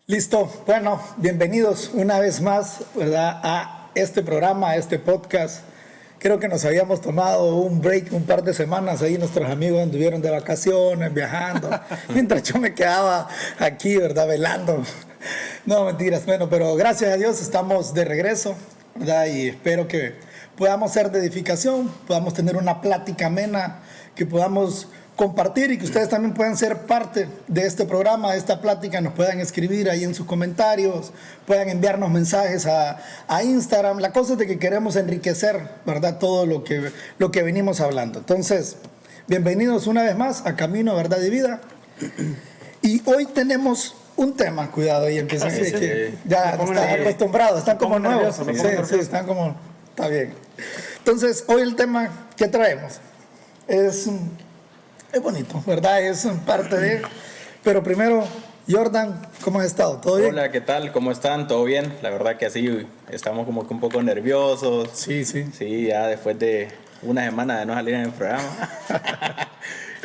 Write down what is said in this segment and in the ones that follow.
Listo, bueno, bienvenidos una vez más, ¿verdad?, a este programa, a este podcast. Creo que nos habíamos tomado un break un par de semanas, ahí nuestros amigos anduvieron de vacaciones, viajando, mientras yo me quedaba aquí, ¿verdad?, velando. No, mentiras, bueno, pero gracias a Dios estamos de regreso, ¿verdad?, y espero que podamos ser de edificación, podamos tener una plática amena, que podamos compartir y que ustedes también puedan ser parte de este programa, de esta plática, nos puedan escribir ahí en sus comentarios, puedan enviarnos mensajes a Instagram. La cosa es de que queremos enriquecer, ¿verdad?, todo lo que venimos hablando. Entonces, bienvenidos una vez más a Camino, Verdad y Vida. Y hoy tenemos un tema, cuidado, ahí empiezan a decir, ya están acostumbrados, están como nuevos. Sí, están como, está bien. Entonces, hoy el tema que traemos es bonito, ¿verdad? Es parte de... Pero primero, Jordan, ¿cómo has estado? ¿Todo bien? Hola, ¿qué tal? ¿Cómo están? ¿Todo bien? La verdad que así estamos como que un poco nerviosos. Sí. Sí, ya después de una semana de no salir en el programa.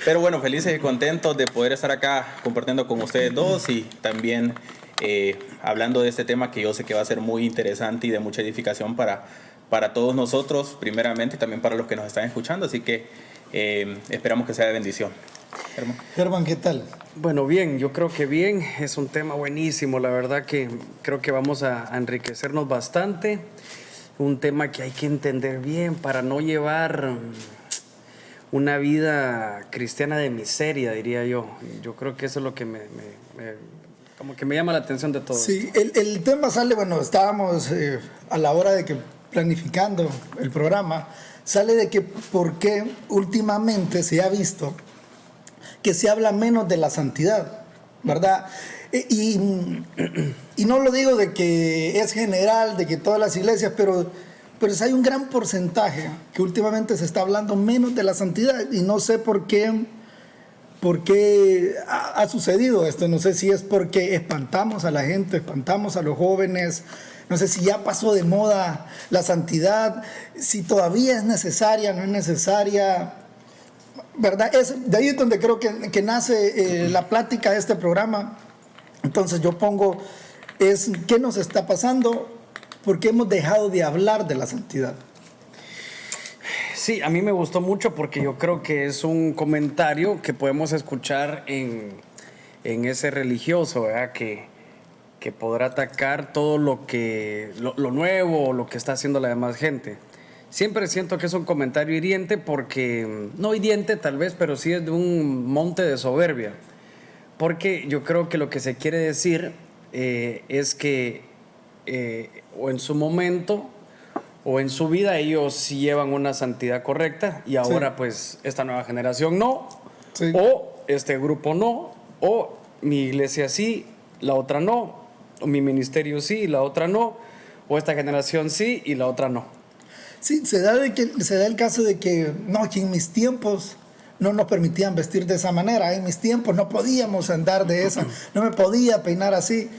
Pero bueno, felices y contentos de poder estar acá compartiendo con ustedes dos y también hablando de este tema que yo sé que va a ser muy interesante y de mucha edificación para todos nosotros, primeramente, y también para los que nos están escuchando. Así que esperamos que sea de bendición. Germán, ¿qué tal? Bueno, bien, yo creo que bien, es un tema buenísimo, la verdad que creo que vamos a enriquecernos bastante, un tema que hay que entender bien para no llevar una vida cristiana de miseria, diría yo. Yo creo que eso es lo que como que me llama la atención de todo. Sí, el tema sale, bueno, estábamos a la hora de que planificando el programa, sale de que por qué últimamente se ha visto que se habla menos de la santidad, ¿verdad? Y no lo digo de que es general, de que todas las iglesias, pero hay un gran porcentaje que últimamente se está hablando menos de la santidad y no sé por qué ha sucedido esto. No sé si es porque espantamos a la gente, espantamos a los jóvenes. No sé si ya pasó de moda la santidad, si todavía es necesaria, no es necesaria, ¿verdad? De ahí es donde creo que nace la plática de este programa. Entonces yo pongo, ¿qué nos está pasando? ¿Por qué hemos dejado de hablar de la santidad? Sí, a mí me gustó mucho porque yo creo que es un comentario que podemos escuchar en ese religioso, ¿verdad?, que podrá atacar todo lo nuevo, lo que está haciendo la demás gente. Siempre siento que es un comentario hiriente porque, no hiriente tal vez, pero sí es de un monte de soberbia. Porque yo creo que lo que se quiere decir es que o en su momento o en su vida ellos sí llevan una santidad correcta y ahora pues esta nueva generación no, o este grupo no, o mi iglesia sí, la otra no, o mi ministerio sí y la otra no, o esta generación sí y la otra no. Sí, se da el caso de que en mis tiempos no nos permitían vestir de esa manera, en mis tiempos no podíamos andar de esa, no me podía peinar así.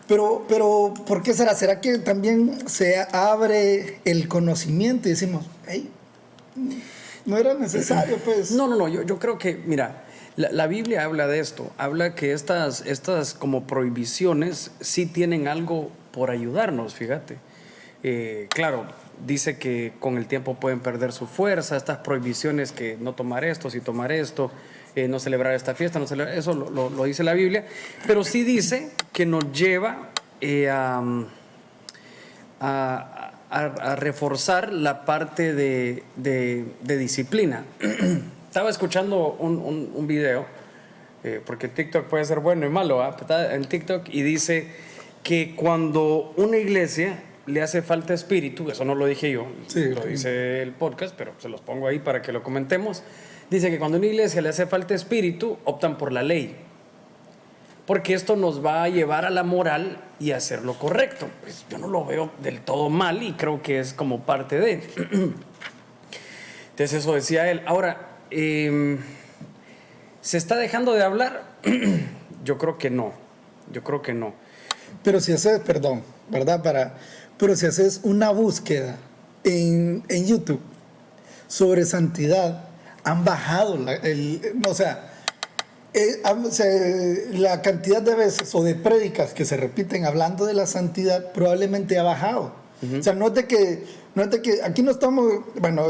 Pero ¿por qué será? ¿Será que también se abre el conocimiento y decimos, hey, no era necesario, pues? No, yo creo que, mira, la Biblia habla de esto, habla que estas como prohibiciones sí tienen algo por ayudarnos, fíjate. Claro, dice que con el tiempo pueden perder su fuerza, estas prohibiciones, que no tomar esto, sí tomar esto, no celebrar esta fiesta, eso lo dice la Biblia, pero sí dice que nos lleva a reforzar la parte de disciplina. Estaba escuchando un video, porque TikTok puede ser bueno y malo, está en TikTok, y dice que cuando una iglesia le hace falta espíritu, eso no lo dije yo, lo dice el podcast, pero se los pongo ahí para que lo comentemos. Dice que cuando a una iglesia le hace falta espíritu, optan por la ley, porque esto nos va a llevar a la moral y a hacer lo correcto. Pues yo no lo veo del todo mal y creo que es como parte de. Entonces eso decía él. Ahora, ¿se está dejando de hablar? Yo creo que no. Pero si haces, perdón, ¿verdad? Pero si haces una búsqueda en YouTube sobre santidad han bajado la cantidad de veces o de prédicas que se repiten hablando de la santidad probablemente ha bajado. O sea, no es de que aquí no estamos, bueno,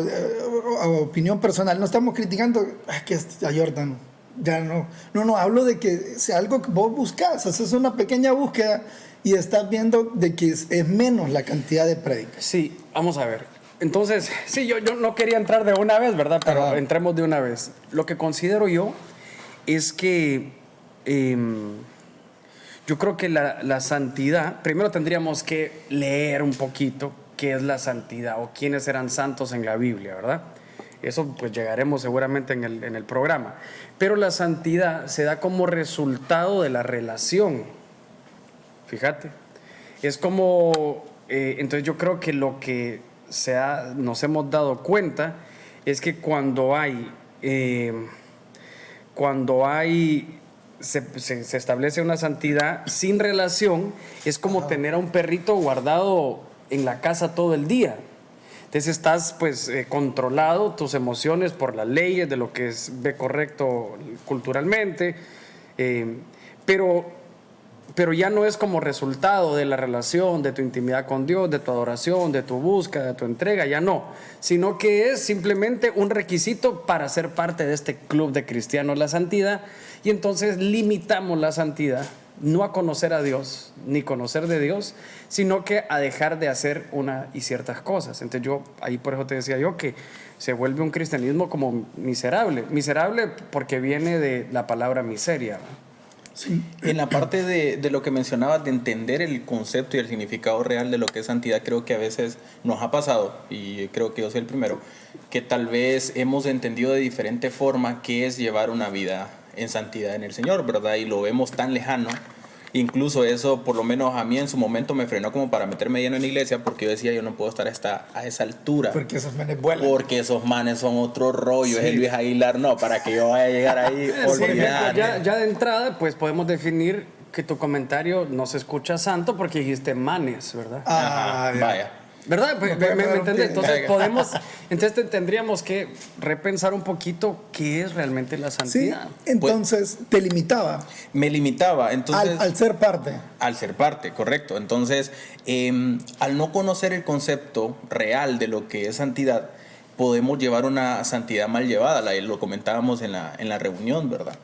a opinión personal, no estamos criticando que a Jordan ya no, hablo de que sea algo que vos buscas, haces una pequeña búsqueda y estás viendo de que es menos la cantidad de prédicas. Sí, vamos a ver. Entonces, sí, yo no quería entrar de una vez, ¿verdad? Pero Ajá. entremos de una vez. Lo que considero yo es que yo creo que la santidad, primero tendríamos que leer un poquito qué es la santidad o quiénes eran santos en la Biblia, ¿verdad? Eso pues llegaremos seguramente en el programa. Pero la santidad se da como resultado de la relación. Fíjate. Es como, entonces yo creo que lo que nos hemos dado cuenta es que cuando se establece una santidad sin relación, es como tener a un perrito guardado en la casa todo el día. Entonces estás pues controlado tus emociones por las leyes de lo que ve correcto culturalmente, pero ya no es como resultado de la relación, de tu intimidad con Dios, de tu adoración, de tu búsqueda, de tu entrega, ya no, sino que es simplemente un requisito para ser parte de este club de cristianos, la santidad, y entonces limitamos la santidad no a conocer a Dios, ni conocer de Dios, sino que a dejar de hacer una y ciertas cosas. Entonces ahí por eso te decía yo que se vuelve un cristianismo como miserable porque viene de la palabra miseria, ¿no? Sí. En la parte de lo que mencionabas, de entender el concepto y el significado real de lo que es santidad, creo que a veces nos ha pasado, y creo que yo soy el primero, que tal vez hemos entendido de diferente forma qué es llevar una vida en santidad en el Señor, ¿verdad? Y lo vemos tan lejano. Incluso eso, por lo menos a mí en su momento, me frenó como para meterme lleno en la iglesia, porque yo decía, yo no puedo estar a esa altura. Porque esos manes vuelan. Porque esos manes son otro rollo. Sí. Es el Luis Aguilar, no, para que yo vaya a llegar ahí, olvidar. Ya de entrada, pues podemos definir que tu comentario no se escucha santo porque dijiste manes, ¿verdad? Ajá, vaya. ¿Verdad? ¿Me entendés? Entonces Caiga. Tendríamos que repensar un poquito qué es realmente la Sí, santidad. entonces te limitaba. Me limitaba, entonces... Al ser parte. Al ser parte, correcto. Entonces, al no conocer el concepto real de lo que es santidad, podemos llevar una santidad mal llevada. Lo comentábamos en la reunión, ¿verdad?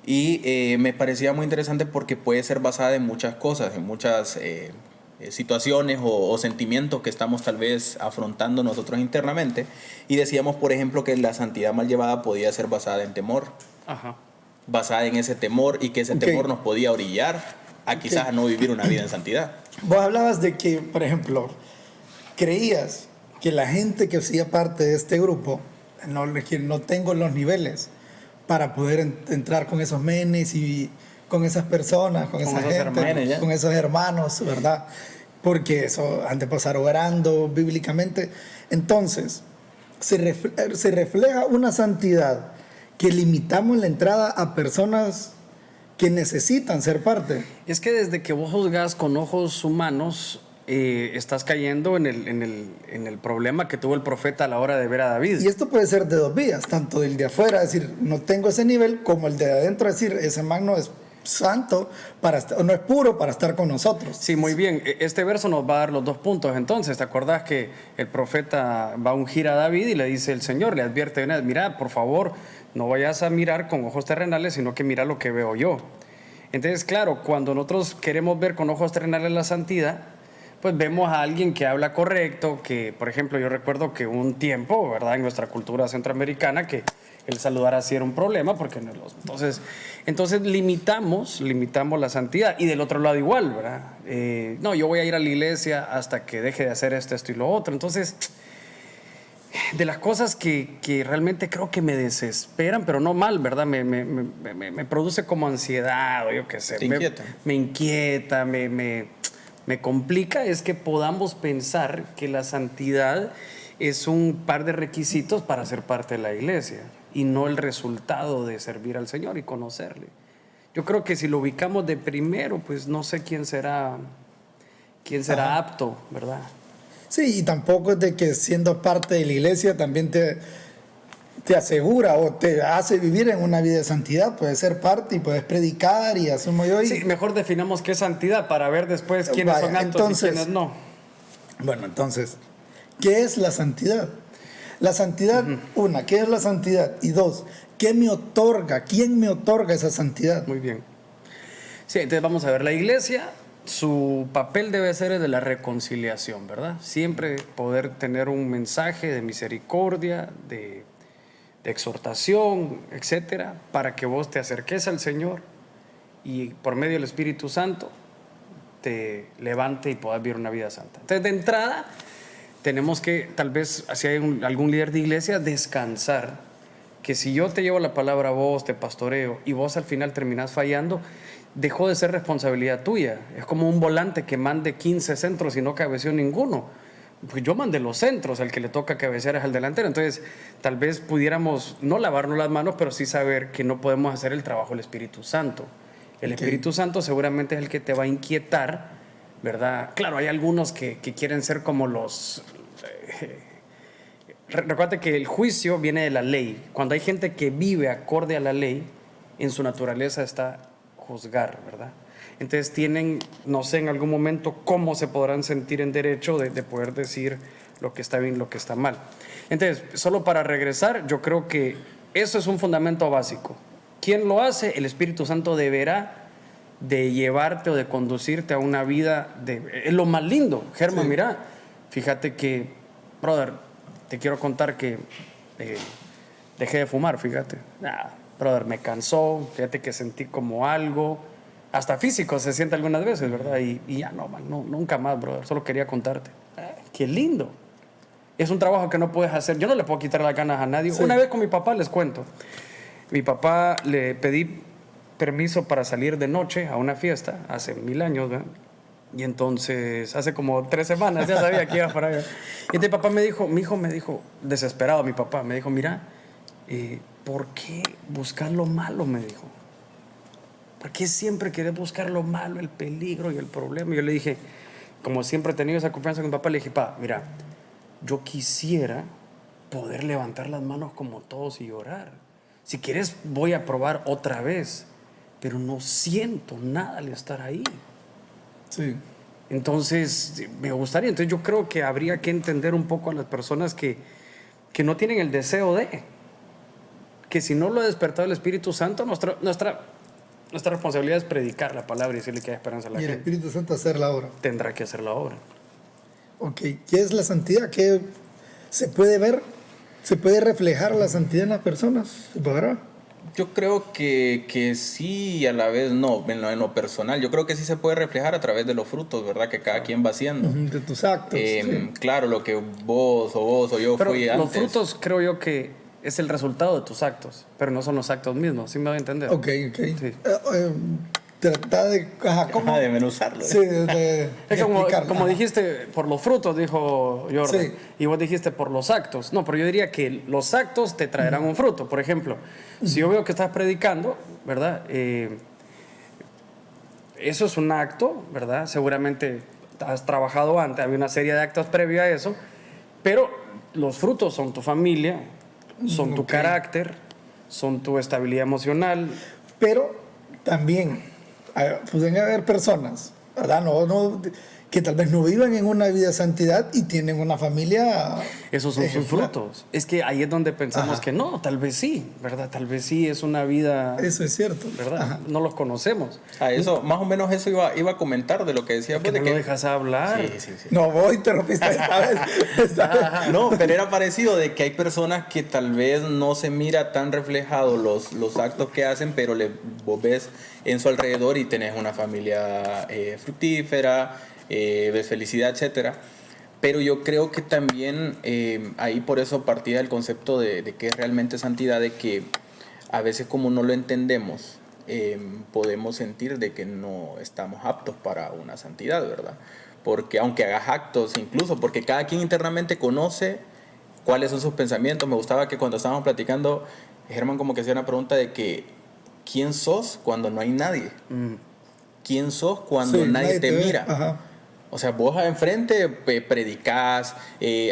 Y me parecía muy interesante porque puede ser basada en muchas cosas, en muchas situaciones o sentimientos que estamos tal vez afrontando nosotros internamente. Y decíamos, por ejemplo, que la santidad mal llevada podía ser basada en temor. Ajá. Basada en ese temor, y que ese temor nos podía orillar a quizás a no vivir una vida en santidad. Vos hablabas de que, por ejemplo, creías que la gente que hacía parte de este grupo, que no tengo los niveles para poder entrar con esos menes y con esas personas, con esa gente, con esos hermanos, ¿verdad? Porque eso han de pasar orando bíblicamente. Entonces, se refleja una santidad que limitamos la entrada a personas que necesitan ser parte. Es que desde que vos juzgas con ojos humanos, estás cayendo en el problema que tuvo el profeta a la hora de ver a David. Y esto puede ser de dos vías, tanto del de afuera, decir, no tengo ese nivel, como el de adentro, decir, ese man no es santo, no es puro para estar con nosotros. Sí, muy bien. Este verso nos va a dar los dos puntos. Entonces, ¿te acordás que el profeta va a ungir a David y le dice el Señor, le advierte, mira, por favor, no vayas a mirar con ojos terrenales, sino que mira lo que veo yo? Entonces, claro, cuando nosotros queremos ver con ojos terrenales la santidad, pues vemos a alguien que habla correcto, que, por ejemplo, yo recuerdo que un tiempo, ¿verdad?, en nuestra cultura centroamericana, que el saludar así era un problema, porque entonces limitamos la santidad. Y del otro lado igual, ¿verdad? No, yo voy a ir a la iglesia hasta que deje de hacer esto y lo otro. Entonces, de las cosas que realmente creo que me desesperan, pero no mal, ¿verdad? Me produce como ansiedad, o yo qué sé. Me inquieta, me complica, es que podamos pensar que la santidad es un par de requisitos para ser parte de la iglesia y no el resultado de servir al Señor y conocerle. Yo creo que si lo ubicamos de primero, pues no sé quién será apto, ¿verdad? Sí, y tampoco es de que siendo parte de la iglesia también te asegura o te hace vivir en una vida de santidad. Puedes ser parte y puedes predicar y asumo yo. Sí, mejor definamos qué es santidad para ver después quiénes son aptos entonces, y quiénes no. Bueno, entonces, ¿qué es la santidad? La santidad, una, ¿qué es la santidad? Y dos, ¿qué me otorga? ¿Quién me otorga esa santidad? Muy bien. Sí, entonces vamos a ver, la iglesia, su papel debe ser el de la reconciliación, ¿verdad? Siempre poder tener un mensaje de misericordia, de exhortación, etcétera, para que vos te acerques al Señor y por medio del Espíritu Santo te levante y puedas vivir una vida santa. Entonces, de entrada, tenemos que, tal vez, si hay algún líder de iglesia, descansar. Que si yo te llevo la palabra a vos, te pastoreo, y vos al final terminás fallando, dejó de ser responsabilidad tuya. Es como un volante que mande 15 centros y no cabeció ninguno. Pues yo mandé los centros, el que le toca cabecear es al delantero. Entonces, tal vez pudiéramos no lavarnos las manos, pero sí saber que no podemos hacer el trabajo del Espíritu Santo. El Espíritu Santo seguramente es el que te va a inquietar, ¿verdad? Claro, hay algunos que quieren ser como los... Recuerda que el juicio viene de la ley. Cuando hay gente que vive acorde a la ley, en su naturaleza está juzgar, ¿verdad? Entonces tienen, no sé, en algún momento cómo se podrán sentir en derecho de poder decir lo que está bien, lo que está mal. Entonces, solo para regresar, yo creo que eso es un fundamento básico. ¿Quién lo hace? El Espíritu Santo deberá de llevarte o de conducirte a una vida es lo más lindo. Germán, sí. Mira, fíjate que, brother, te quiero contar que dejé de fumar, fíjate. Brother, me cansó, fíjate que sentí como algo, hasta físico se siente algunas veces, ¿verdad? Y ya no, man, no, nunca más, brother, solo quería contarte. Qué lindo. Es un trabajo que no puedes hacer, yo no le puedo quitar las ganas a nadie. Sí. Una vez con mi papá, les cuento, mi papá le pedí permiso para salir de noche a una fiesta, hace 1000 años, ¿verdad? Y entonces, hace como 3 semanas, ya sabía que iba para allá. Y entonces papá me dijo, mi hijo me dijo, desesperado mi papá, me dijo, mira, ¿por qué buscar lo malo? Me dijo. ¿Por qué siempre querés buscar lo malo, el peligro y el problema? Y yo le dije, como siempre he tenido esa confianza con mi papá, le dije, pa, mira, yo quisiera poder levantar las manos como todos y orar. Si quieres, voy a probar otra vez, pero no siento nada al estar ahí. Sí. Entonces, me gustaría. Entonces, yo creo que habría que entender un poco a las personas que no tienen el deseo de. Que si no lo ha despertado el Espíritu Santo, nuestra responsabilidad es predicar la palabra y decirle que hay esperanza a la gente. Y el Espíritu Santo hacer la obra. Tendrá que hacer la obra. Ok. ¿Qué es la santidad? ¿Qué se puede ver? ¿Se puede reflejar la santidad en las personas? ¿Se podrá? Yo creo que sí y a la vez no, en lo personal. Yo creo que sí se puede reflejar a través de los frutos, ¿verdad? Que cada quien va haciendo. De tus actos. Sí. Claro, lo que vos o yo pero fui antes. Los frutos creo yo que es el resultado de tus actos, pero no son los actos mismos, ¿sí me voy a entender? Ok. Sí. Trata de... ¿cómo? De menuzarlo. Sí, de como dijiste, por los frutos, dijo Jordan. Sí. Y vos dijiste por los actos. No, pero yo diría que los actos te traerán un fruto. Por ejemplo, si yo veo que estás predicando, ¿verdad? Eso es un acto, ¿verdad? Seguramente has trabajado antes, había una serie de actos previo a eso, pero los frutos son tu familia, son tu carácter, son tu estabilidad emocional. Pero también pueden haber personas, ¿verdad? Que tal vez no vivan en una vida de santidad y tienen una familia. Esos son sus frutos. Es que ahí es donde pensamos que no, tal vez sí, ¿verdad? Tal vez sí es una vida. Eso es cierto. ¿Verdad? Ajá. No los conocemos. Eso, más o menos eso iba a comentar de lo que decía. ¿Por qué no lo dejas hablar? Sí. No, vos interrumpiste esta vez. No, pero era parecido de que hay personas que tal vez no se mira tan reflejados los actos que hacen, pero vos ves en su alrededor y tenés una familia fructífera, ves felicidad, etcétera. Pero yo creo que también ahí por eso partía del concepto de qué es realmente santidad, de que a veces como no lo entendemos, podemos sentir de que no estamos aptos para una santidad, ¿verdad? Porque aunque hagas actos, incluso porque cada quien internamente conoce cuáles son sus pensamientos. Me gustaba que cuando estábamos platicando, Germán como que hacía una pregunta de que ¿quién sos cuando no hay nadie? ¿Quién sos cuando nadie te mira? Ajá. O sea, vos enfrente predicás,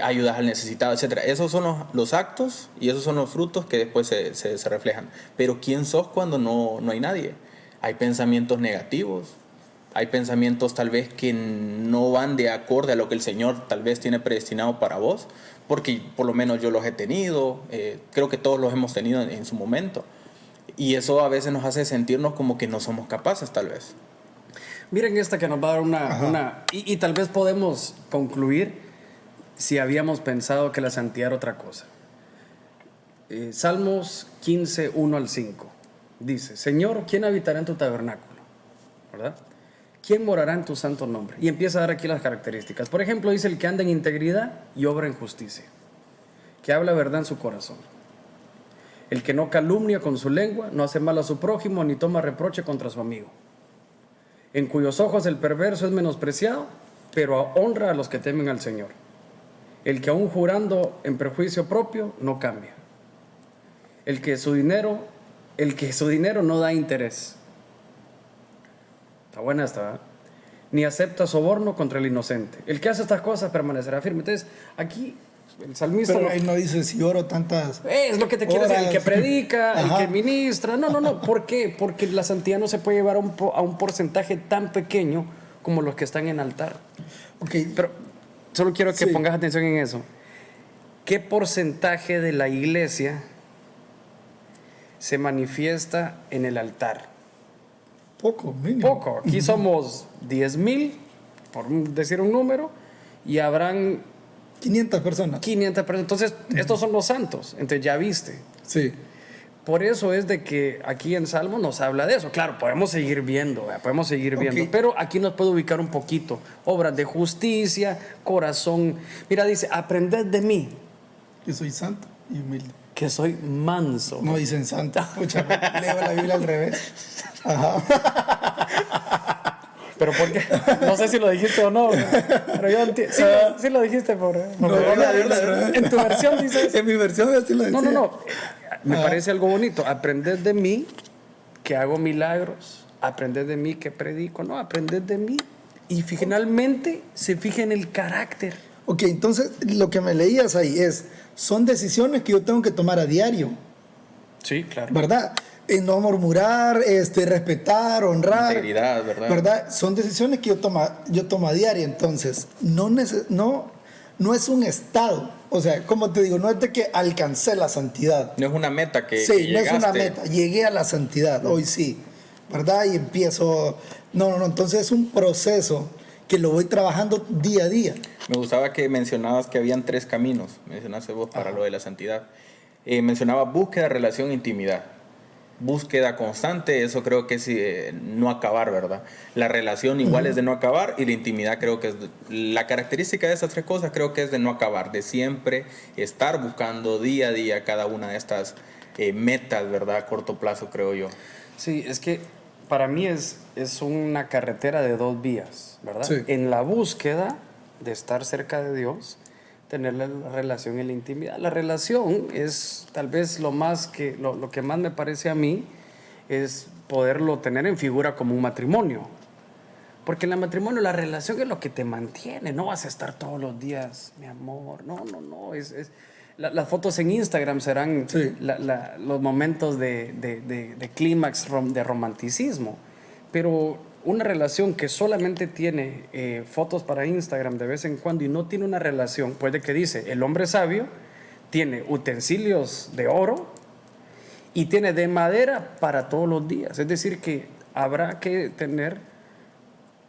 ayudas al necesitado, etc. Esos son los actos y esos son los frutos que después se reflejan. Pero ¿quién sos cuando no hay nadie? Hay pensamientos negativos, hay pensamientos tal vez que no van de acorde a lo que el Señor tal vez tiene predestinado para vos, porque por lo menos yo los he tenido, creo que todos los hemos tenido en su momento. Y eso a veces nos hace sentirnos como que no somos capaces tal vez. Miren esta que nos va a dar una y tal vez podemos concluir si habíamos pensado que la santidad era otra cosa. Salmos 15, 1 al 5. Dice, Señor, ¿quién habitará en tu tabernáculo? ¿Verdad? ¿Quién morará en tu santo nombre? Y empieza a dar aquí las características. Por ejemplo, dice el que anda en integridad y obra en justicia, que habla verdad en su corazón. El que no calumnia con su lengua, no hace mal a su prójimo, ni toma reproche contra su amigo. En cuyos ojos el perverso es menospreciado, pero honra a los que temen al Señor. El que aún jurando en perjuicio propio, no cambia. El que su dinero no da interés. Está buena esta, ¿verdad? Ni acepta soborno contra el inocente. El que hace estas cosas permanecerá firme. Entonces, aquí el salmista... Pero él no dice si oro tantas... Es lo que te quiere decir, el que predica, Ajá. el que ministra. No. ¿Por qué? Porque la santidad no se puede llevar a un porcentaje tan pequeño como los que están en altar. Okay. Pero solo quiero que pongas atención en eso. ¿Qué porcentaje de la iglesia se manifiesta en el altar? Poco, mínimo. Poco. Aquí somos 10,000, por decir un número, y habrán 500 personas. 500 personas. Entonces, estos son los santos. Entonces, ya viste. Sí. Por eso es de que aquí en Salmo nos habla de eso. Claro, podemos seguir viendo, Ok. pero aquí nos puede ubicar un poquito. Obras de justicia, corazón. Mira, dice, aprended de mí, Yo soy santo y humilde. que soy manso. No dicen santo. Escúchame, leo la Biblia al revés. Ajá. Pero ¿por qué? No sé si lo dijiste o no. Pero yo entiendo. Sí lo dijiste, No, verdad. En tu versión dices. En mi versión así lo decía. No. Me parece algo bonito. Aprended de mí que hago milagros. Aprended de mí que predico. No, aprended de mí. Y finalmente se fija en el carácter. Ok, entonces lo que me leías ahí son decisiones que yo tengo que tomar a diario, Sí, claro. ¿verdad? No murmurar, respetar, honrar. Integridad, ¿verdad? Son decisiones que yo tomo a diario. Entonces, no es un estado. O sea, como te digo, no es de que alcancé la santidad. No es una meta que Sí, no llegaste. es una meta. Llegué a la santidad, hoy sí, ¿verdad? Y empiezo... No. Entonces es un proceso que lo voy trabajando día a día. Me gustaba que mencionabas que habían 3 caminos, mencionaste vos para lo de la santidad. Mencionaba búsqueda, relación, intimidad. Búsqueda constante, eso creo que es no acabar, ¿verdad? La relación igual es de no acabar y la intimidad creo que es... La característica de esas 3 cosas creo que es de no acabar, de siempre estar buscando día a día cada una de estas metas, ¿verdad? A corto plazo, creo yo. Sí, es que para mí es una carretera de 2 vías, ¿verdad? Sí. En la búsqueda de estar cerca de Dios, tener la relación y la intimidad. La relación es tal vez lo que más me parece a mí es poderlo tener en figura como un matrimonio. Porque en el matrimonio la relación es lo que te mantiene, no vas a estar todos los días, mi amor, no, las fotos en Instagram serán los momentos de clímax, de romanticismo, pero una relación que solamente tiene fotos para Instagram de vez en cuando y no tiene una relación, puede que dice, el hombre sabio tiene utensilios de oro y tiene de madera para todos los días, es decir que habrá que tener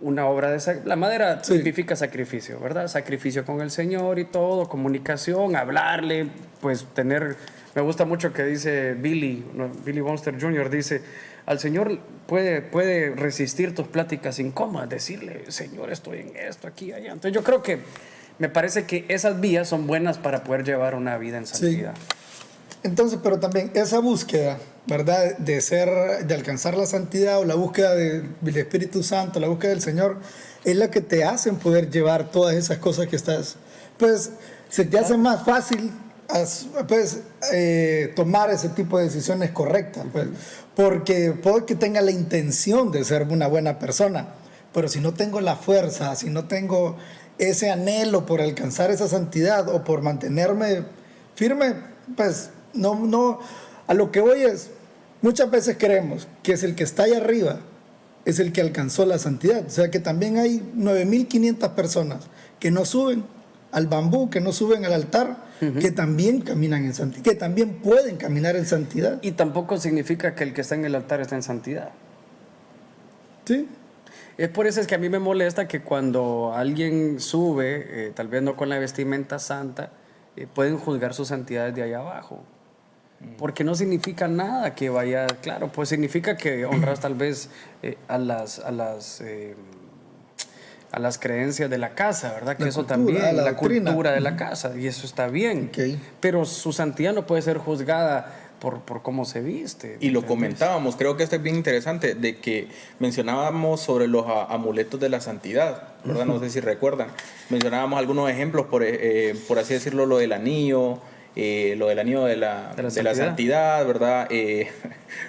una obra de sacrificio. La madera significa sacrificio, ¿verdad? Sacrificio con el Señor y todo, comunicación, hablarle, pues tener... Me gusta mucho que dice Billy Bonster Jr., dice, al Señor puede resistir tus pláticas incómodas, decirle, Señor, estoy en esto, aquí, allá. Entonces yo creo que me parece que esas vías son buenas para poder llevar una vida en santidad. Sí. Entonces, pero también esa búsqueda, ¿verdad? De alcanzar la santidad o la búsqueda del Espíritu Santo, la búsqueda del Señor, es la que te hacen poder llevar todas esas cosas que estás... Pues se te hace más fácil tomar ese tipo de decisiones correctas, pues, porque puede que tenga la intención de ser una buena persona, pero si no tengo la fuerza, si no tengo ese anhelo por alcanzar esa santidad o por mantenerme firme, pues no, a lo que voy es, muchas veces creemos que es el que está ahí arriba, es el que alcanzó la santidad. O sea que también hay 9.500 personas que no suben al bambú, que no suben al altar, que también caminan en santidad, que también pueden caminar en santidad. Y tampoco significa que el que está en el altar está en santidad. Sí. Es por eso es que a mí me molesta que cuando alguien sube, tal vez no con la vestimenta santa, pueden juzgar su santidad desde allá abajo. Porque no significa nada que vaya, claro, pues significa que honras tal vez a las creencias de la casa, ¿verdad? Que eso también, la cultura de la casa, y eso está bien. Okay. Pero su santidad no puede ser juzgada por cómo se viste. Y lo comentábamos, creo que esto es bien interesante, de que mencionábamos sobre los amuletos de la santidad, ¿verdad? No sé si recuerdan. Mencionábamos algunos ejemplos, por así decirlo, lo del anillo, de la santidad, ¿verdad?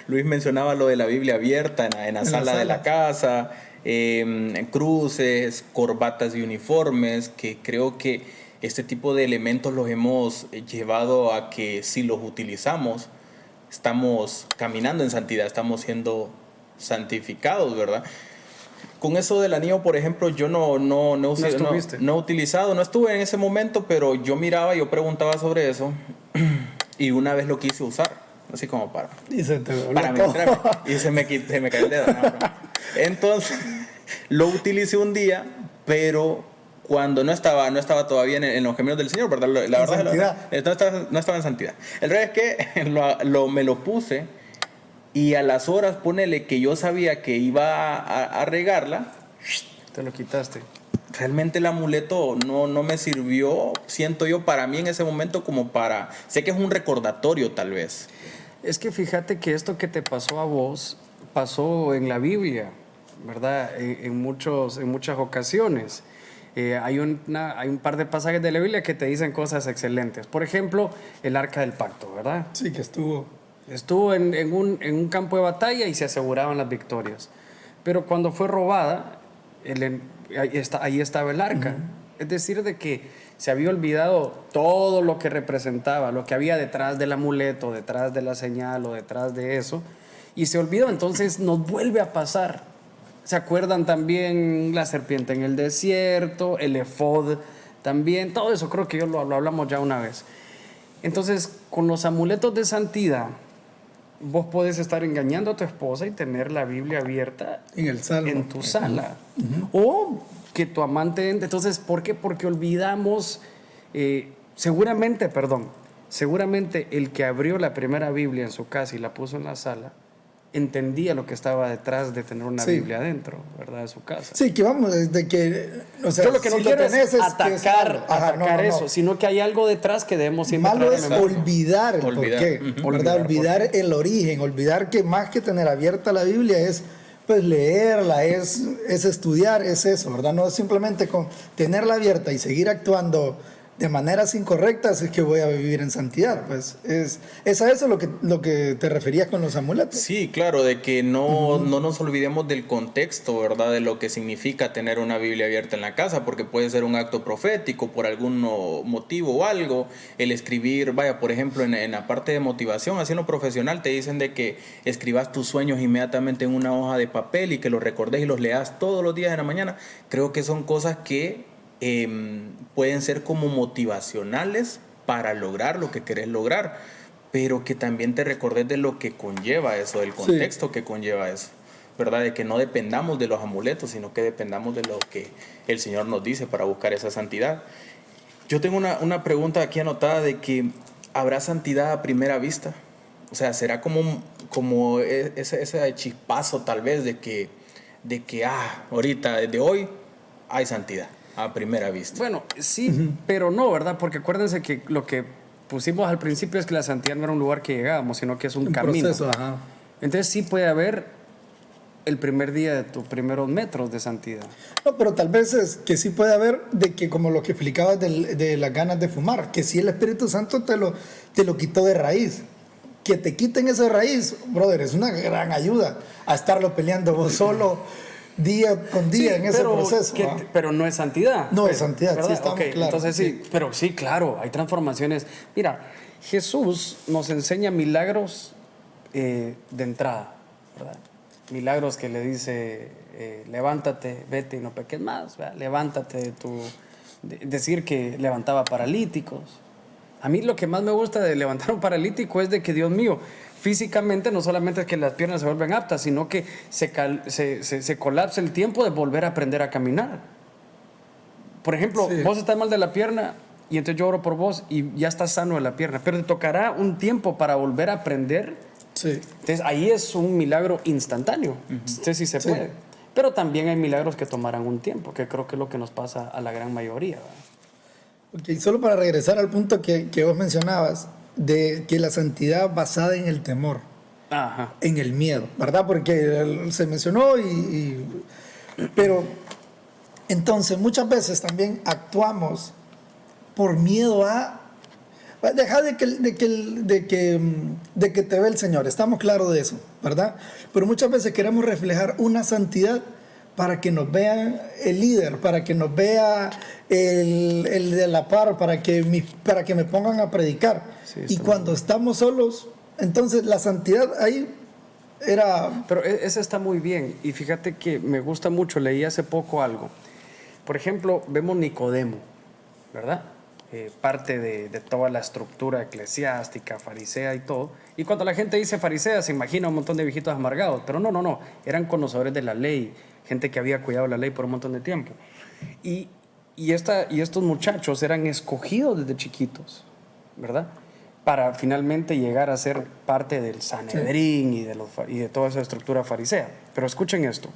Luis mencionaba lo de la Biblia abierta en la sala de la casa, cruces, corbatas y uniformes, que creo que este tipo de elementos los hemos llevado a que si los utilizamos, estamos caminando en santidad, estamos siendo santificados, ¿verdad? Con eso del anillo, por ejemplo, yo no he utilizado, no estuve en ese momento, pero yo miraba, yo preguntaba sobre eso y una vez lo quise usar, así como para ministrarme, y se me cayó el dedo. No. Entonces, lo utilicé un día, pero cuando no estaba todavía en los caminos del Señor, ¿verdad? La verdad, no estaba en santidad. El rey es que me lo puse. Y a las horas, ponele que yo sabía que iba a regarla. Te lo quitaste. Realmente el amuleto no me sirvió, siento yo, para mí en ese momento como para... Sé que es un recordatorio tal vez. Es que fíjate que esto que te pasó a vos, pasó en la Biblia, ¿verdad? En muchas ocasiones. Hay un par de pasajes de la Biblia que te dicen cosas excelentes. Por ejemplo, el Arca del Pacto, ¿verdad? Sí, que estuvo en un campo de batalla y se aseguraban las victorias. Pero cuando fue robada, ahí estaba el arca. Es decir, de que se había olvidado todo lo que representaba, lo que había detrás del amuleto, detrás de la señal o detrás de eso. Y se olvidó, entonces nos vuelve a pasar. ¿Se acuerdan también la serpiente en el desierto, el efod también? Todo eso creo que lo hablamos ya una vez. Entonces, con los amuletos de santidad, vos podés estar engañando a tu esposa y tener la Biblia abierta en tu sala. O que tu amante... Entonces, ¿por qué? Porque olvidamos... Seguramente el que abrió la primera Biblia en su casa y la puso en la sala, entendía lo que estaba detrás de tener una Biblia adentro, ¿verdad? De su casa. Sí, que vamos, desde que... O sea, yo lo que no quiero es atacar no. eso, sino que hay algo detrás que debemos siempre malo es olvidar el porqué, ¿verdad? Olvidar el origen, olvidar que más que tener abierta la Biblia es pues leerla, es estudiar, es eso, ¿verdad? No es simplemente con tenerla abierta y seguir actuando de maneras incorrectas es que voy a vivir en santidad. Pues es a eso lo que te referías con los amuletos. Sí, claro, de que no nos olvidemos del contexto, ¿verdad? De lo que significa tener una Biblia abierta en la casa, porque puede ser un acto profético por algún motivo o algo. El escribir, por ejemplo, en la parte de motivación, así en lo profesional, te dicen de que escribas tus sueños inmediatamente en una hoja de papel y que los recordes y los leas todos los días de la mañana. Creo que son cosas que pueden ser como motivacionales para lograr lo que querés lograr, pero que también te recordes de lo que conlleva eso, del contexto que conlleva eso, ¿verdad? De que no dependamos de los amuletos, sino que dependamos de lo que el Señor nos dice para buscar esa santidad. Yo tengo una pregunta aquí anotada de que ¿habrá santidad a primera vista? O sea, ¿será como ese chispazo tal vez de que ahorita, desde hoy, hay santidad a primera vista? Bueno, sí, pero no, ¿verdad? Porque acuérdense que lo que pusimos al principio es que la santidad no era un lugar que llegábamos, sino que es un camino. Proceso, ajá. Entonces sí puede haber el primer día de tus primeros metros de santidad. No, pero tal vez es que sí puede haber de que, como lo que explicabas de las ganas de fumar, que si el Espíritu Santo te lo quitó de raíz. Que te quiten esa raíz, brother, es una gran ayuda a estarlo peleando vos solo. día con día en ese proceso. Pero no es santidad. No es santidad, ¿verdad? sí, estamos okay, claros. Entonces sí, pero sí, claro, hay transformaciones. Mira, Jesús nos enseña milagros de entrada, ¿verdad? Milagros que le dice, levántate, vete y no peques más, ¿verdad? Levántate de tu... decir que levantaba paralíticos. A mí lo que más me gusta de levantar un paralítico es de que, Dios mío, físicamente no solamente es que las piernas se vuelven aptas, sino que se colapsa el tiempo de volver a aprender a caminar. Por ejemplo, sí, vos estás mal de la pierna y entonces yo oro por vos y ya estás sano de la pierna, pero te tocará un tiempo para volver a aprender. Sí. Entonces ahí es un milagro instantáneo. Entonces sí se puede. Pero también hay milagros que tomarán un tiempo, que creo que es lo que nos pasa a la gran mayoría, ¿verdad? Ok, solo para regresar al punto que vos mencionabas, de que la santidad basada en el temor, ajá, en el miedo, ¿verdad? Porque se mencionó pero entonces muchas veces también actuamos por miedo a dejar de que te ve el Señor, estamos claros de eso, ¿verdad? Pero muchas veces queremos reflejar una santidad para que nos vean el líder, para que nos vea el de la par, para que me pongan a predicar. Sí, y cuando estamos solos, entonces la santidad ahí era... Pero ese está muy bien. Y fíjate que me gusta mucho, leí hace poco algo. Por ejemplo, vemos Nicodemo, ¿verdad? Parte de toda la estructura eclesiástica, farisea y todo. Y cuando la gente dice farisea, se imagina un montón de viejitos amargados. Pero no. Eran conocedores de la ley, gente que había cuidado la ley por un montón de tiempo. Y estos muchachos eran escogidos desde chiquitos, ¿verdad? Para finalmente llegar a ser parte del Sanedrín y de toda esa estructura farisea. Pero escuchen esto.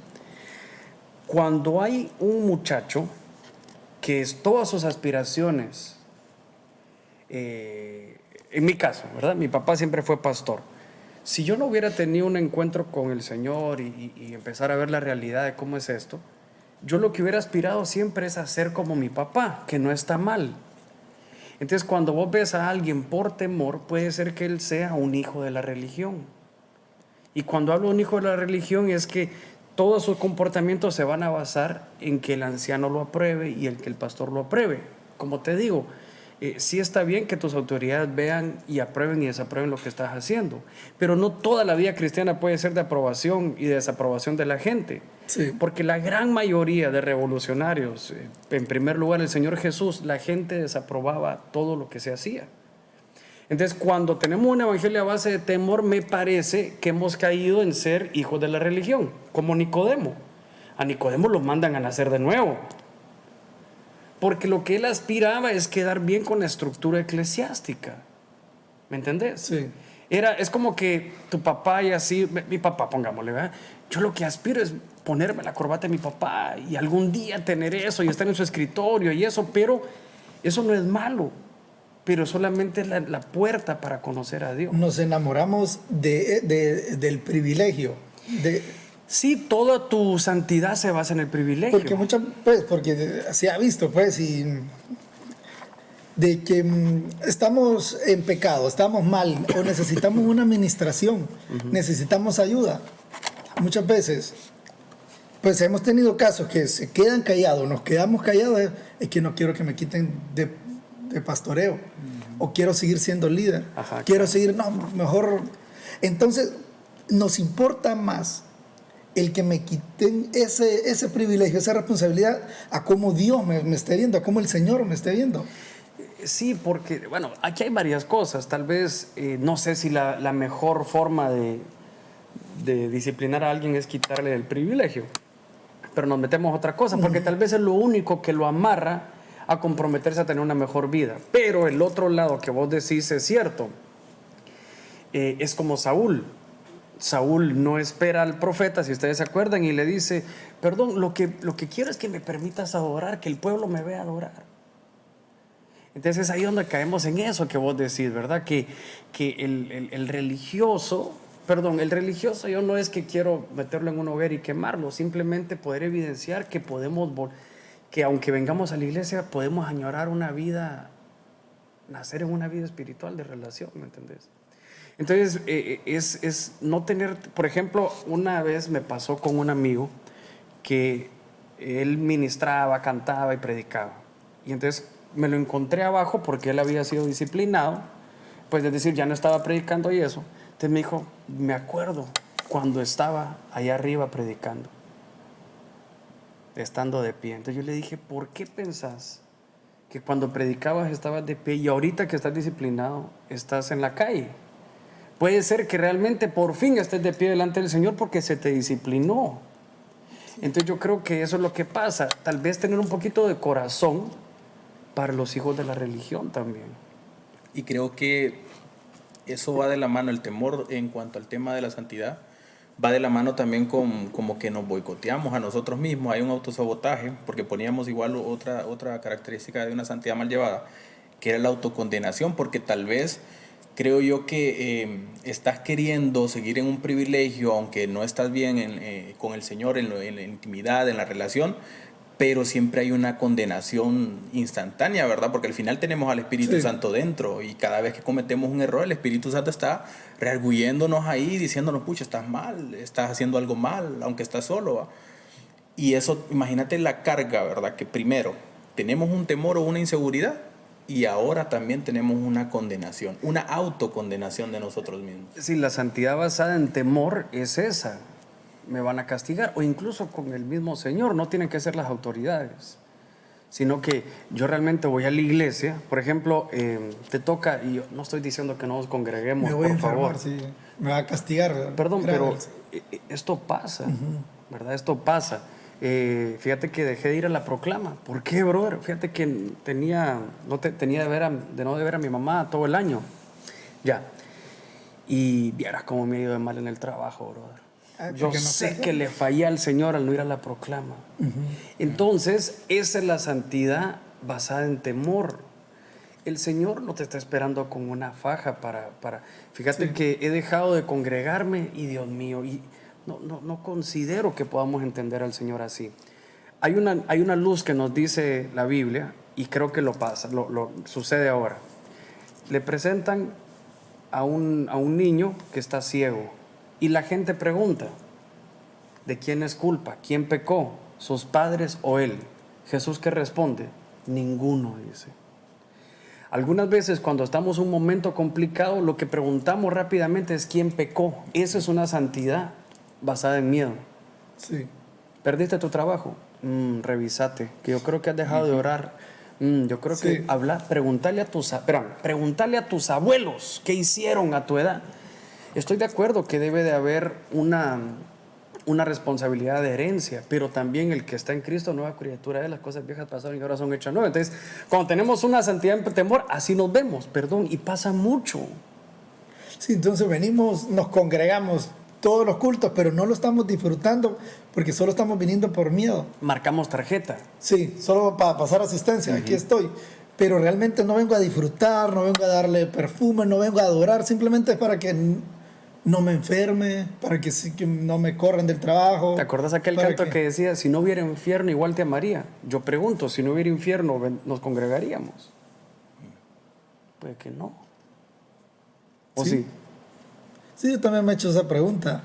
Cuando hay un muchacho que es todas sus aspiraciones, en mi caso, ¿verdad? Mi papá siempre fue pastor. Si yo no hubiera tenido un encuentro con el Señor y empezar a ver la realidad de cómo es esto, yo lo que hubiera aspirado siempre es a ser como mi papá, que no está mal. Entonces, cuando vos ves a alguien por temor, puede ser que él sea un hijo de la religión. Y cuando hablo de un hijo de la religión es que todos sus comportamientos se van a basar en que el anciano lo apruebe y que el pastor lo apruebe. Como te digo, sí está bien que tus autoridades vean y aprueben y desaprueben lo que estás haciendo, pero no toda la vida cristiana puede ser de aprobación y de desaprobación de la gente. Sí. Porque la gran mayoría de revolucionarios, en primer lugar el Señor Jesús, la gente desaprobaba todo lo que se hacía. Entonces, cuando tenemos un evangelio a base de temor, me parece que hemos caído en ser hijos de la religión, como Nicodemo. A Nicodemo lo mandan a nacer de nuevo, porque lo que él aspiraba es quedar bien con la estructura eclesiástica. ¿Me entendés? Sí. Es como que tu papá y así, mi papá, pongámosle, ¿verdad? Yo lo que aspiro es ponerme la corbata de mi papá y algún día tener eso y estar en su escritorio y eso, pero eso no es malo, pero solamente es la puerta para conocer a Dios. Nos enamoramos del privilegio. Sí, toda tu santidad se basa en el privilegio. Porque se ha visto, pues, de que estamos en pecado, estamos mal, o necesitamos una administración, necesitamos ayuda. Muchas veces, pues hemos tenido casos que se quedan callados, nos quedamos callados, es que no quiero que me quiten de pastoreo, o quiero seguir siendo líder, quiero seguir, no, mejor. Entonces, nos importa más el que me quiten ese privilegio, esa responsabilidad, a cómo Dios me esté viendo, a cómo el Señor me esté viendo. Sí, porque, bueno, aquí hay varias cosas. Tal vez, no sé si la mejor forma de disciplinar a alguien es quitarle el privilegio. Pero nos metemos a otra cosa, porque tal vez es lo único que lo amarra a comprometerse a tener una mejor vida. Pero el otro lado que vos decís es cierto. Es como Saúl. Saúl no espera al profeta, si ustedes se acuerdan, y le dice, perdón, lo que quiero es que me permitas adorar, que el pueblo me vea adorar. Entonces es ahí donde caemos en eso que vos decís, ¿verdad? Que el religioso, yo no es que quiero meterlo en un hoguera y quemarlo, simplemente poder evidenciar que que aunque vengamos a la iglesia, podemos añorar una vida, nacer en una vida espiritual de relación, ¿me entendés? Entonces, es no tener, por ejemplo, una vez me pasó con un amigo que él ministraba, cantaba y predicaba. Y entonces me lo encontré abajo porque él había sido disciplinado, pues es decir, ya no estaba predicando y eso. Entonces me dijo, me acuerdo cuando estaba allá arriba predicando, estando de pie. Entonces yo le dije, ¿por qué pensás que cuando predicabas estabas de pie y ahorita que estás disciplinado estás en la calle? Puede ser que realmente por fin estés de pie delante del Señor porque se te disciplinó. Entonces yo creo que eso es lo que pasa. Tal vez tener un poquito de corazón para los hijos de la religión también. Y creo que eso va de la mano, el temor en cuanto al tema de la santidad, va de la mano también con como que nos boicoteamos a nosotros mismos. Hay un autosabotaje, porque poníamos igual otra característica de una santidad mal llevada, que era la autocondenación, porque tal vez creo yo que estás queriendo seguir en un privilegio, aunque no estás bien con el Señor, en la intimidad, en la relación, pero siempre hay una condenación instantánea, ¿verdad? Porque al final tenemos al Espíritu Santo dentro y cada vez que cometemos un error, el Espíritu Santo está rearguyéndonos ahí, diciéndonos, pucha, estás mal, estás haciendo algo mal, aunque estás solo, ¿va? Y eso, imagínate la carga, ¿verdad? Que primero tenemos un temor o una inseguridad y ahora también tenemos una condenación, una autocondenación de nosotros mismos. Sí, la santidad basada en temor es esa. Me van a castigar, o incluso con el mismo Señor, no tienen que ser las autoridades, sino que yo realmente voy a la iglesia, por ejemplo, te toca, y yo no estoy diciendo que no nos congreguemos, Me voy a por enfermar, favor. sí. Me va a castigar, ¿verdad? Perdón, pero Gracias. esto pasa, ¿verdad? Esto pasa. Fíjate que dejé de ir a la proclama. ¿Por qué, brother? Fíjate que tenía de no ver a mi mamá todo el año. Ya. Y vieras cómo me ha ido de mal en el trabajo, brother. Yo sé que le fallé al Señor al no ir a la proclama. Entonces, esa es la santidad basada en temor. El Señor no te está esperando con una faja para... Fíjate que he dejado de congregarme y Dios mío, y no considero que podamos entender al Señor así. Hay una luz que nos dice la Biblia y creo que lo sucede ahora. Le presentan a un niño que está ciego. Y la gente pregunta, ¿de quién es culpa? ¿Quién pecó? ¿Sus padres o él? Jesús, ¿qué responde? Ninguno, dice. Algunas veces cuando estamos en un momento complicado, lo que preguntamos rápidamente es ¿quién pecó? Esa es una santidad basada en miedo. Sí. ¿Perdiste tu trabajo? Revísate, que yo creo que has dejado de orar. Yo creo que preguntarle a tus abuelos qué hicieron a tu edad. Estoy de acuerdo que debe de haber una responsabilidad de herencia, pero también el que está en Cristo, nueva criatura de las cosas viejas pasaron y ahora son hechas nuevas. Entonces, cuando tenemos una santidad en temor, así nos vemos, y pasa mucho. Sí, entonces venimos, nos congregamos todos los cultos, pero no lo estamos disfrutando porque solo estamos viniendo por miedo. Marcamos tarjeta. Sí, solo para pasar asistencia, aquí estoy. Pero realmente no vengo a disfrutar, no vengo a darle perfume, no vengo a adorar, simplemente es para que no me enferme, para que no me corran del trabajo. ¿Te acuerdas aquel canto que decía, si no hubiera infierno, igual te amaría? Yo pregunto, si no hubiera infierno, ¿nos congregaríamos? Puede que no. ¿O sí? Sí, yo también me he hecho esa pregunta.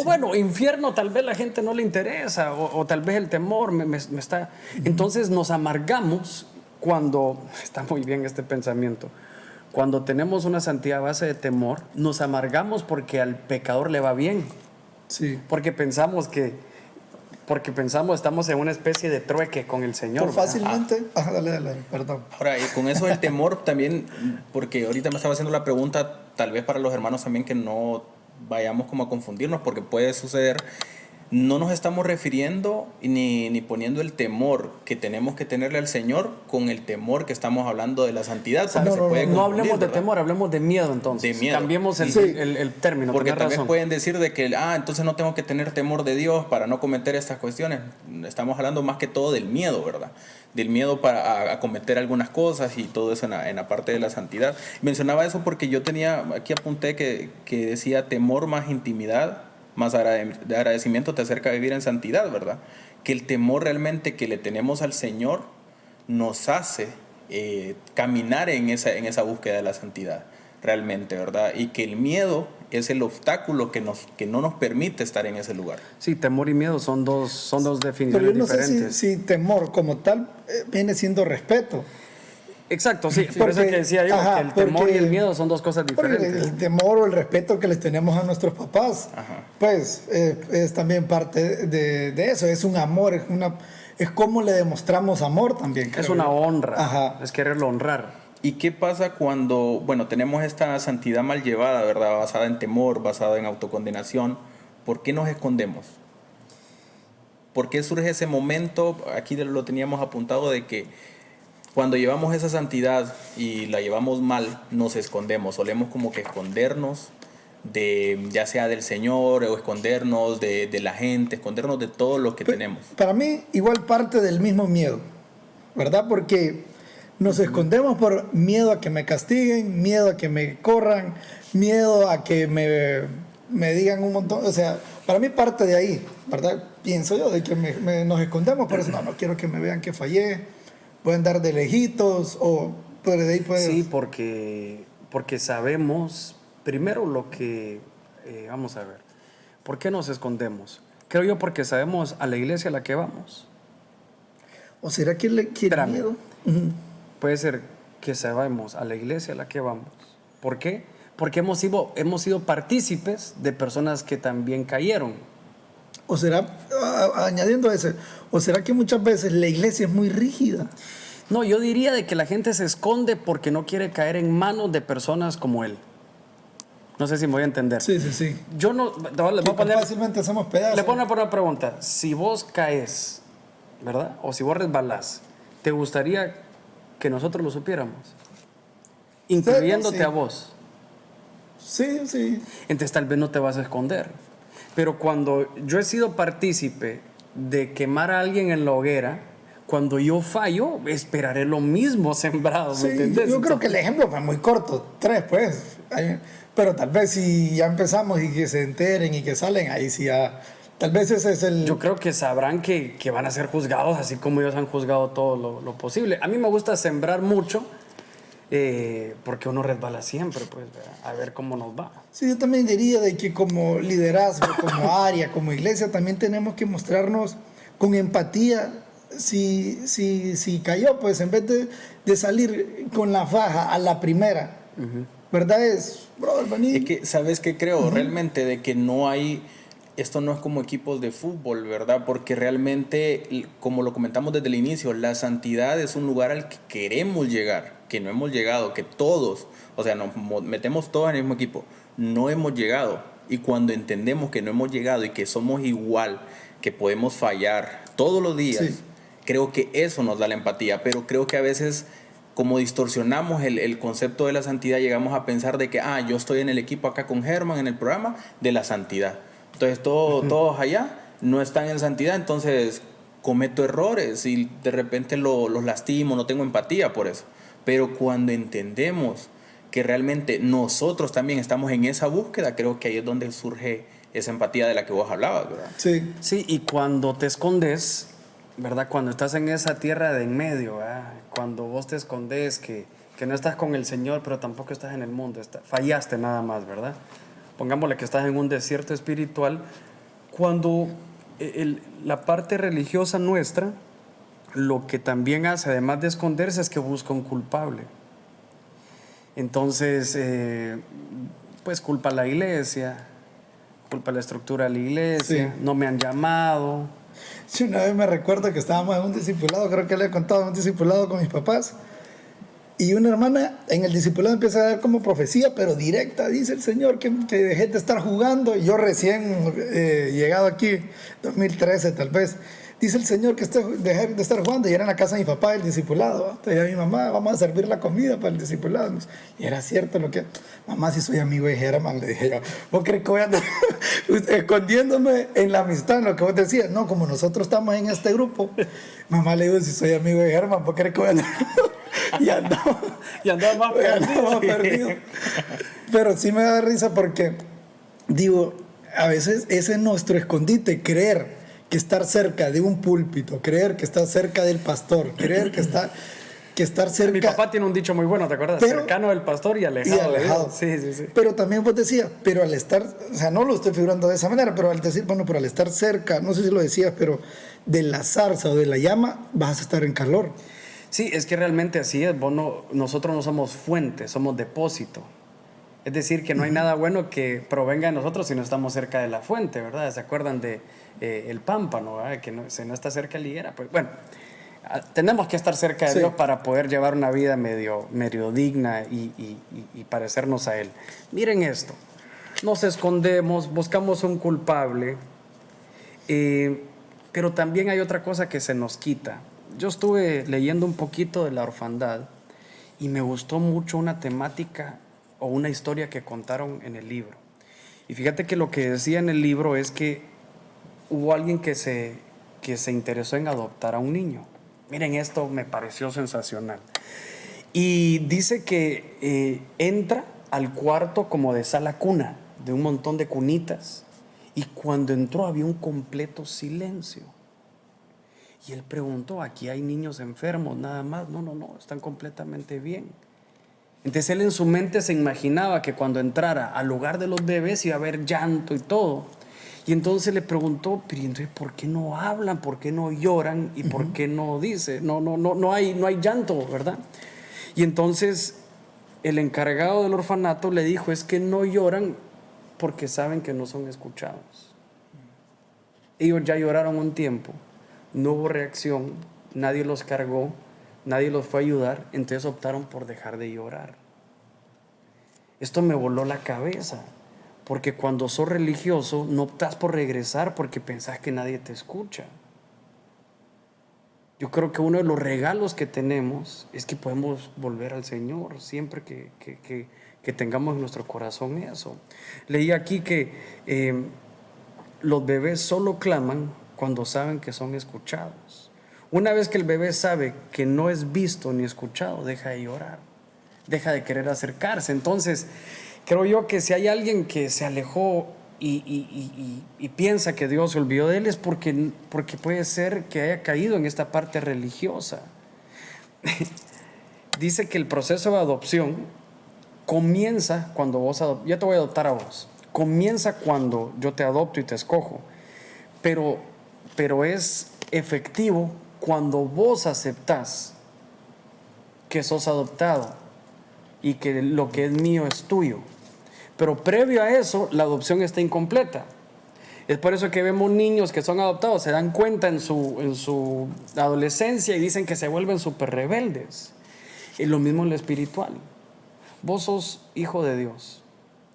Bueno, infierno tal vez la gente no le interesa, o tal vez el temor me está... Entonces nos amargamos cuando... Está muy bien este pensamiento. Cuando tenemos una santidad a base de temor, nos amargamos porque al pecador le va bien. Sí. Porque pensamos estamos en una especie de trueque con el Señor. Por fácilmente. Dale, perdón. Ahora, y con eso del temor también, porque ahorita me estaba haciendo la pregunta, tal vez para los hermanos también, que no vayamos como a confundirnos, porque puede suceder. No nos estamos refiriendo ni poniendo el temor que tenemos que tenerle al Señor con el temor que estamos hablando de la santidad. No hablemos de temor, hablemos de miedo entonces. De miedo. Cambiemos el término. Porque tal vez pueden decir de que, entonces no tengo que tener temor de Dios para no cometer estas cuestiones. Estamos hablando más que todo del miedo, ¿verdad? Del miedo a cometer algunas cosas y todo eso en la parte de la santidad. Mencionaba eso porque yo aquí apunté que decía temor más intimidad, más de agradecimiento te acerca a vivir en santidad, ¿verdad? Que el temor realmente que le tenemos al Señor nos hace caminar en esa búsqueda de la santidad, realmente, ¿verdad? Y que el miedo es el obstáculo que no nos permite estar en ese lugar. Sí, temor y miedo son dos definiciones Pero yo no diferentes. sé si temor como tal viene siendo respeto. Exacto, sí, por eso que decía yo, que el temor y el miedo son dos cosas diferentes. El temor o el respeto que les tenemos a nuestros papás, pues es también parte de eso, es un amor, es como le demostramos amor también. Es una honra, es quererlo honrar. ¿Y qué pasa cuando, tenemos esta santidad mal llevada, ¿verdad? Basada en temor, basada en autocondenación? ¿Por qué nos escondemos? ¿Por qué surge ese momento? Aquí lo teníamos apuntado de que cuando llevamos esa santidad y la llevamos mal, nos escondemos. Solemos como que escondernos ya sea del Señor o escondernos de la gente, escondernos de todo lo que tenemos. Para mí, igual parte del mismo miedo, ¿verdad? Porque nos escondemos por miedo a que me castiguen, miedo a que me corran, miedo a que me digan un montón. O sea, para mí parte de ahí, ¿verdad? Pienso yo, de que nos escondemos por eso. No quiero que me vean que fallé. Pueden dar de lejitos o por de ahí puedes... Sí, porque sabemos primero lo que... vamos a ver. ¿Por qué nos escondemos? Creo yo porque sabemos a la iglesia a la que vamos. ¿O será que le quiere miedo? Puede ser que sabemos a la iglesia a la que vamos. ¿Por qué? Porque hemos sido partícipes de personas que también cayeron. ¿O será, añadiendo eso, o será que muchas veces la iglesia es muy rígida? No, yo diría de que la gente se esconde porque no quiere caer en manos de personas como él. No sé si me voy a entender. Sí. Yo no... Les voy a poner, fácilmente hacemos pedazos. le pongo una pregunta. Si vos caes, ¿verdad? O si vos resbalás, ¿te gustaría que nosotros lo supiéramos? Incluyéndote a vos. Sí. Entonces tal vez no te vas a esconder. Pero cuando yo he sido partícipe de quemar a alguien en la hoguera, cuando yo fallo, esperaré lo mismo sembrado. ¿Me entendés? Yo creo que el ejemplo fue muy corto, 3 pues. Pero tal vez si ya empezamos y que se enteren y que salen, ahí sí ya... Tal vez ese es el... Yo creo que sabrán que van a ser juzgados así como ellos han juzgado todo lo posible. A mí me gusta sembrar mucho porque uno resbala siempre, pues, a ver cómo nos va. Sí, yo también diría de que como liderazgo, como área, como iglesia, también tenemos que mostrarnos con empatía. Si cayó, pues en vez de salir con la faja a la primera, ¿verdad? Es que, ¿sabes qué creo? Realmente de que no hay... Esto no es como equipos de fútbol, ¿verdad? Porque realmente, como lo comentamos desde el inicio, la santidad es un lugar al que queremos llegar, que no hemos llegado, que todos, o sea, nos metemos todos en el mismo equipo, no hemos llegado. Y cuando entendemos que no hemos llegado y que somos igual, que podemos fallar todos los días, creo que eso nos da la empatía. Pero creo que a veces, como distorsionamos el concepto de la santidad, llegamos a pensar de que, yo estoy en el equipo acá con Germán, en el programa de la santidad. Entonces todos allá no están en santidad, entonces cometo errores y de repente los lastimo, no tengo empatía por eso. Pero cuando entendemos que realmente nosotros también estamos en esa búsqueda, creo que ahí es donde surge esa empatía de la que vos hablabas, ¿verdad? Sí, y cuando te escondes, ¿verdad? Cuando estás en esa tierra de en medio, ¿verdad? Cuando vos te escondes que no estás con el Señor, pero tampoco estás en el mundo, fallaste nada más, ¿verdad? Pongámosle que estás en un desierto espiritual, cuando la parte religiosa nuestra, lo que también hace, además de esconderse, es que busca un culpable. Entonces, pues culpa a la iglesia, culpa a la estructura de la iglesia, no me han llamado. Sí, una vez me recuerdo que estábamos en un discipulado, creo que le he contado, un discipulado con mis papás. Y una hermana en el discipulado empieza a dar como profecía, pero directa, dice el Señor que dejé de estar jugando. Y yo recién llegado aquí, 2013 tal vez, dice el Señor que dejé de estar jugando. Y era en la casa de mi papá el discipulado. Entonces a mi mamá, vamos a servir la comida para el discipulado. Y era cierto lo que... Mamá, si soy amigo de Germán, le dije yo. ¿Vos crees que voy a andar escondiéndome en la amistad, en lo que vos decías? No, como nosotros estamos en este grupo. Mamá, le digo, si soy amigo de Germán, ¿vos crees que voy a andar...? Y andaba más perdido. Pero sí me da risa porque digo, a veces ese es nuestro escondite, creer que estar cerca de un púlpito, creer que está cerca del pastor, creer que que estar cerca. Mi papá tiene un dicho muy bueno, ¿te acuerdas? Pero, cercano del pastor y alejado. De Dios. Sí. Pero también vos decías, pero al estar, o sea, no lo estoy figurando de esa manera, pero al decir, bueno, pero al estar cerca, no sé si lo decías, pero de la zarza o de la llama, vas a estar en calor. Sí, es que realmente así es. Nosotros no somos fuente, somos depósito. Es decir, que no hay nada bueno que provenga de nosotros si no estamos cerca de la fuente, ¿verdad? ¿Se acuerdan de el pámpano, ¿verdad? Que si no está cerca de la higuera? Pues bueno, tenemos que estar cerca de Dios para poder llevar una vida medio digna y parecernos a Él. Miren esto, nos escondemos, buscamos un culpable, pero también hay otra cosa que se nos quita. Yo estuve leyendo un poquito de la orfandad y me gustó mucho una temática o una historia que contaron en el libro. Y fíjate que lo que decía en el libro es que hubo alguien que se interesó en adoptar a un niño. Miren, esto me pareció sensacional. Y dice que entra al cuarto como de sala cuna, de un montón de cunitas, y cuando entró había un completo silencio. Y él preguntó, ¿aquí hay niños enfermos nada más? No, están completamente bien. Entonces él en su mente se imaginaba que cuando entrara al lugar de los bebés iba a haber llanto y todo. Y entonces le preguntó, pero entonces ¿por qué no hablan? ¿Por qué no lloran? ¿Y por qué no dice? No hay llanto, ¿verdad? Y entonces el encargado del orfanato le dijo, es que no lloran porque saben que no son escuchados. Ellos ya lloraron un tiempo, no hubo reacción, nadie los cargó, nadie los fue a ayudar, entonces optaron por dejar de llorar. Esto me voló la cabeza, porque cuando sos religioso no optas por regresar porque pensás que nadie te escucha. Yo creo que uno de los regalos que tenemos es que podemos volver al Señor siempre que tengamos en nuestro corazón eso. Leí aquí que los bebés solo claman cuando saben que son escuchados. Una vez que el bebé sabe que no es visto ni escuchado, deja de llorar, deja de querer acercarse. Entonces, creo yo que si hay alguien que se alejó y piensa que Dios se olvidó de él, es porque puede ser que haya caído en esta parte religiosa. Dice que el proceso de adopción comienza cuando vos yo te voy a adoptar a vos. Comienza cuando yo te adopto y te escojo, pero es efectivo cuando vos aceptás que sos adoptado y que lo que es mío es tuyo. Pero previo a eso, la adopción está incompleta. Es por eso que vemos niños que son adoptados, se dan cuenta en su adolescencia y dicen que se vuelven súper rebeldes. Y lo mismo en lo espiritual. Vos sos hijo de Dios.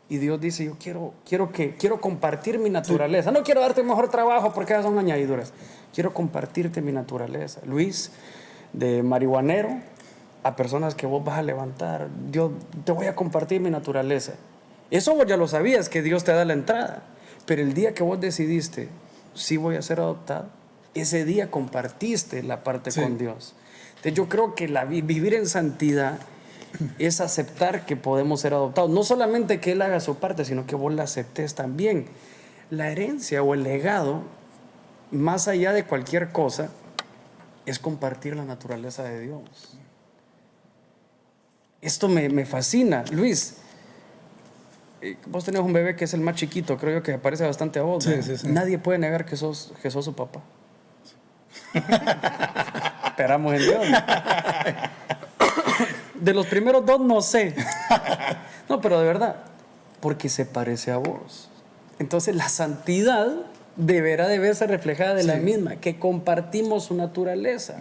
Y Dios dice, yo quiero compartir mi naturaleza. No quiero darte mejor trabajo porque esas son añadiduras. Quiero compartirte mi naturaleza. Luis, de marihuanero a personas que vos vas a levantar. Dios, te voy a compartir mi naturaleza. Eso vos ya lo sabías, que Dios te da la entrada. Pero el día que vos decidiste, sí voy a ser adoptado, ese día compartiste la parte con Dios. Entonces yo creo que vivir en santidad es aceptar que podemos ser adoptados. No solamente que Él haga su parte, sino que vos la aceptes también. La herencia o el legado, más allá de cualquier cosa, es compartir la naturaleza de Dios. Esto me fascina. Luis, vos tenés un bebé que es el más chiquito, creo yo que parece bastante a vos. Sí. Nadie puede negar que sos su papá. Esperamos en Dios. De los primeros dos no sé. No, pero de verdad, porque se parece a vos. Entonces la santidad deberá de verse reflejada de la misma, que compartimos su naturaleza.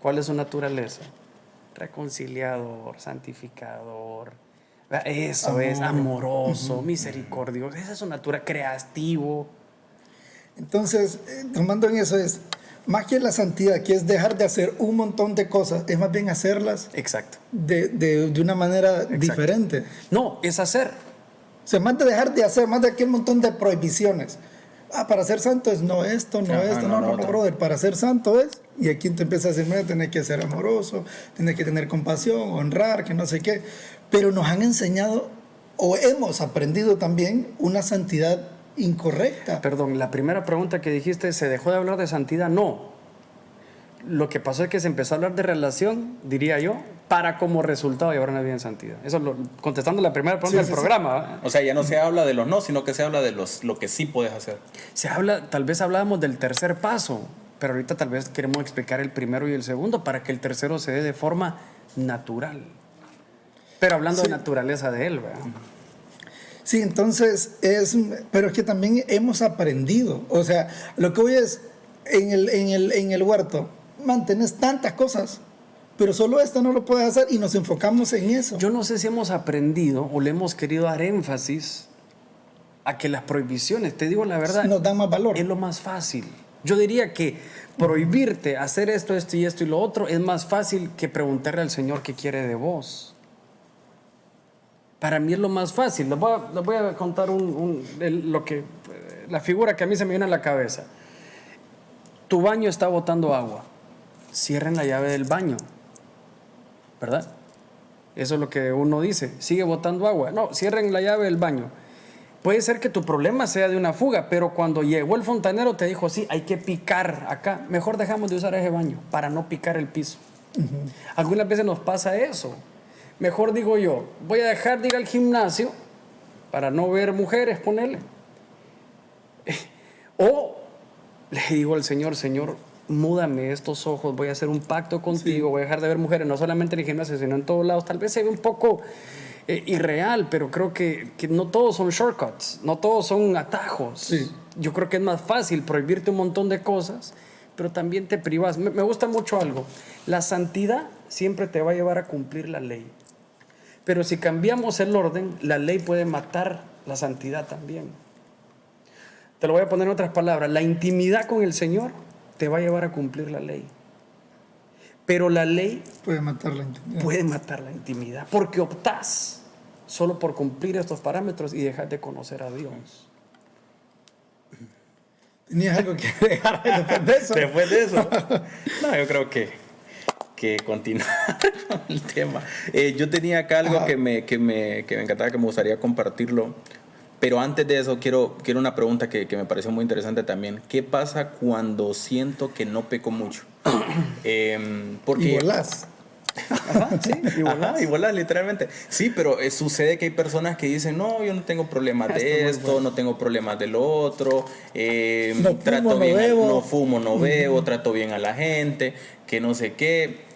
¿Cuál es su naturaleza? Reconciliador, santificador. Eso es amoroso, misericordioso. Esa es su naturaleza, creativo. Entonces, tomando en eso es, más que la santidad, que es dejar de hacer un montón de cosas, es más bien hacerlas. Exacto. De una manera diferente. No, es hacer. O sea, más de dejar de hacer, más de aquel montón de prohibiciones. Para ser santo es no esto, no esto, no, brother. Para ser santo es, y aquí te empieza a decir, mira, tenés que ser amoroso, tenés que tener compasión, honrar, que no sé qué. Pero nos han enseñado, o hemos aprendido también, una santidad incorrecta. Perdón, la primera pregunta que dijiste, ¿se dejó de hablar de santidad? No. lo que pasó es que se empezó a hablar de relación, diría yo, para como resultado llevar una vida en santidad. Eso contestando la primera pregunta del programa. O sea, ya no se habla de los no, sino que se habla de lo que sí puedes hacer. Tal vez hablábamos del tercer paso, pero ahorita tal vez queremos explicar el primero y el segundo para que el tercero se dé de forma natural. Pero hablando de naturaleza de él, ¿verdad? Sí, entonces pero es que también hemos aprendido. O sea, lo que hoy es en el huerto, mantenés tantas cosas, pero solo esta no lo puedes hacer y nos enfocamos en eso. Yo no sé si hemos aprendido o le hemos querido dar énfasis a que las prohibiciones, te digo la verdad, nos dan más valor. Es lo más fácil. Yo diría que prohibirte hacer esto, esto y esto y lo otro es más fácil que preguntarle al Señor qué quiere de vos. Para mí es lo más fácil. Les voy a contar la figura que a mí se me viene a la cabeza. Tu baño está botando agua. Cierren la llave del baño. ¿Verdad? Eso es lo que uno dice. Sigue botando agua. No, cierren la llave del baño. Puede ser que tu problema sea de una fuga, pero cuando llegó el fontanero te dijo, sí, hay que picar acá. Mejor dejamos de usar ese baño para no picar el piso. Algunas veces nos pasa eso. Mejor digo yo, voy a dejar de ir al gimnasio para no ver mujeres, ponele. O le digo al Señor, Señor, múdame estos ojos, voy a hacer un pacto contigo, voy a dejar de ver mujeres, no solamente en el gimnasio, sino en todos lados. Tal vez se ve un poco irreal, pero creo que no todos son shortcuts, no todos son atajos. Sí. Yo creo que es más fácil prohibirte un montón de cosas, pero también te privas. Me gusta mucho algo. La santidad siempre te va a llevar a cumplir la ley. Pero si cambiamos el orden, la ley puede matar la santidad también. Te lo voy a poner en otras palabras. La intimidad con el Señor te va a llevar a cumplir la ley. Pero la ley puede matar la intimidad. Puede matar la intimidad porque optás solo por cumplir estos parámetros y dejas de conocer a Dios. ¿Tenías algo que agregar después de eso? Después de eso. No, yo creo que continuar con el tema. Yo tenía acá algo que me encantaba, que me gustaría compartirlo. Pero antes de eso, quiero una pregunta que me pareció muy interesante también. ¿Qué pasa cuando siento que no peco mucho? Porque, y volás. Ajá, sí, y volás, literalmente. Sí, pero sucede que hay personas que dicen, no, yo no tengo problemas de esto, no tengo problemas del otro, no trato fumo, bien, no bebo. no fumo, no bebo, trato bien a la gente, que no sé qué.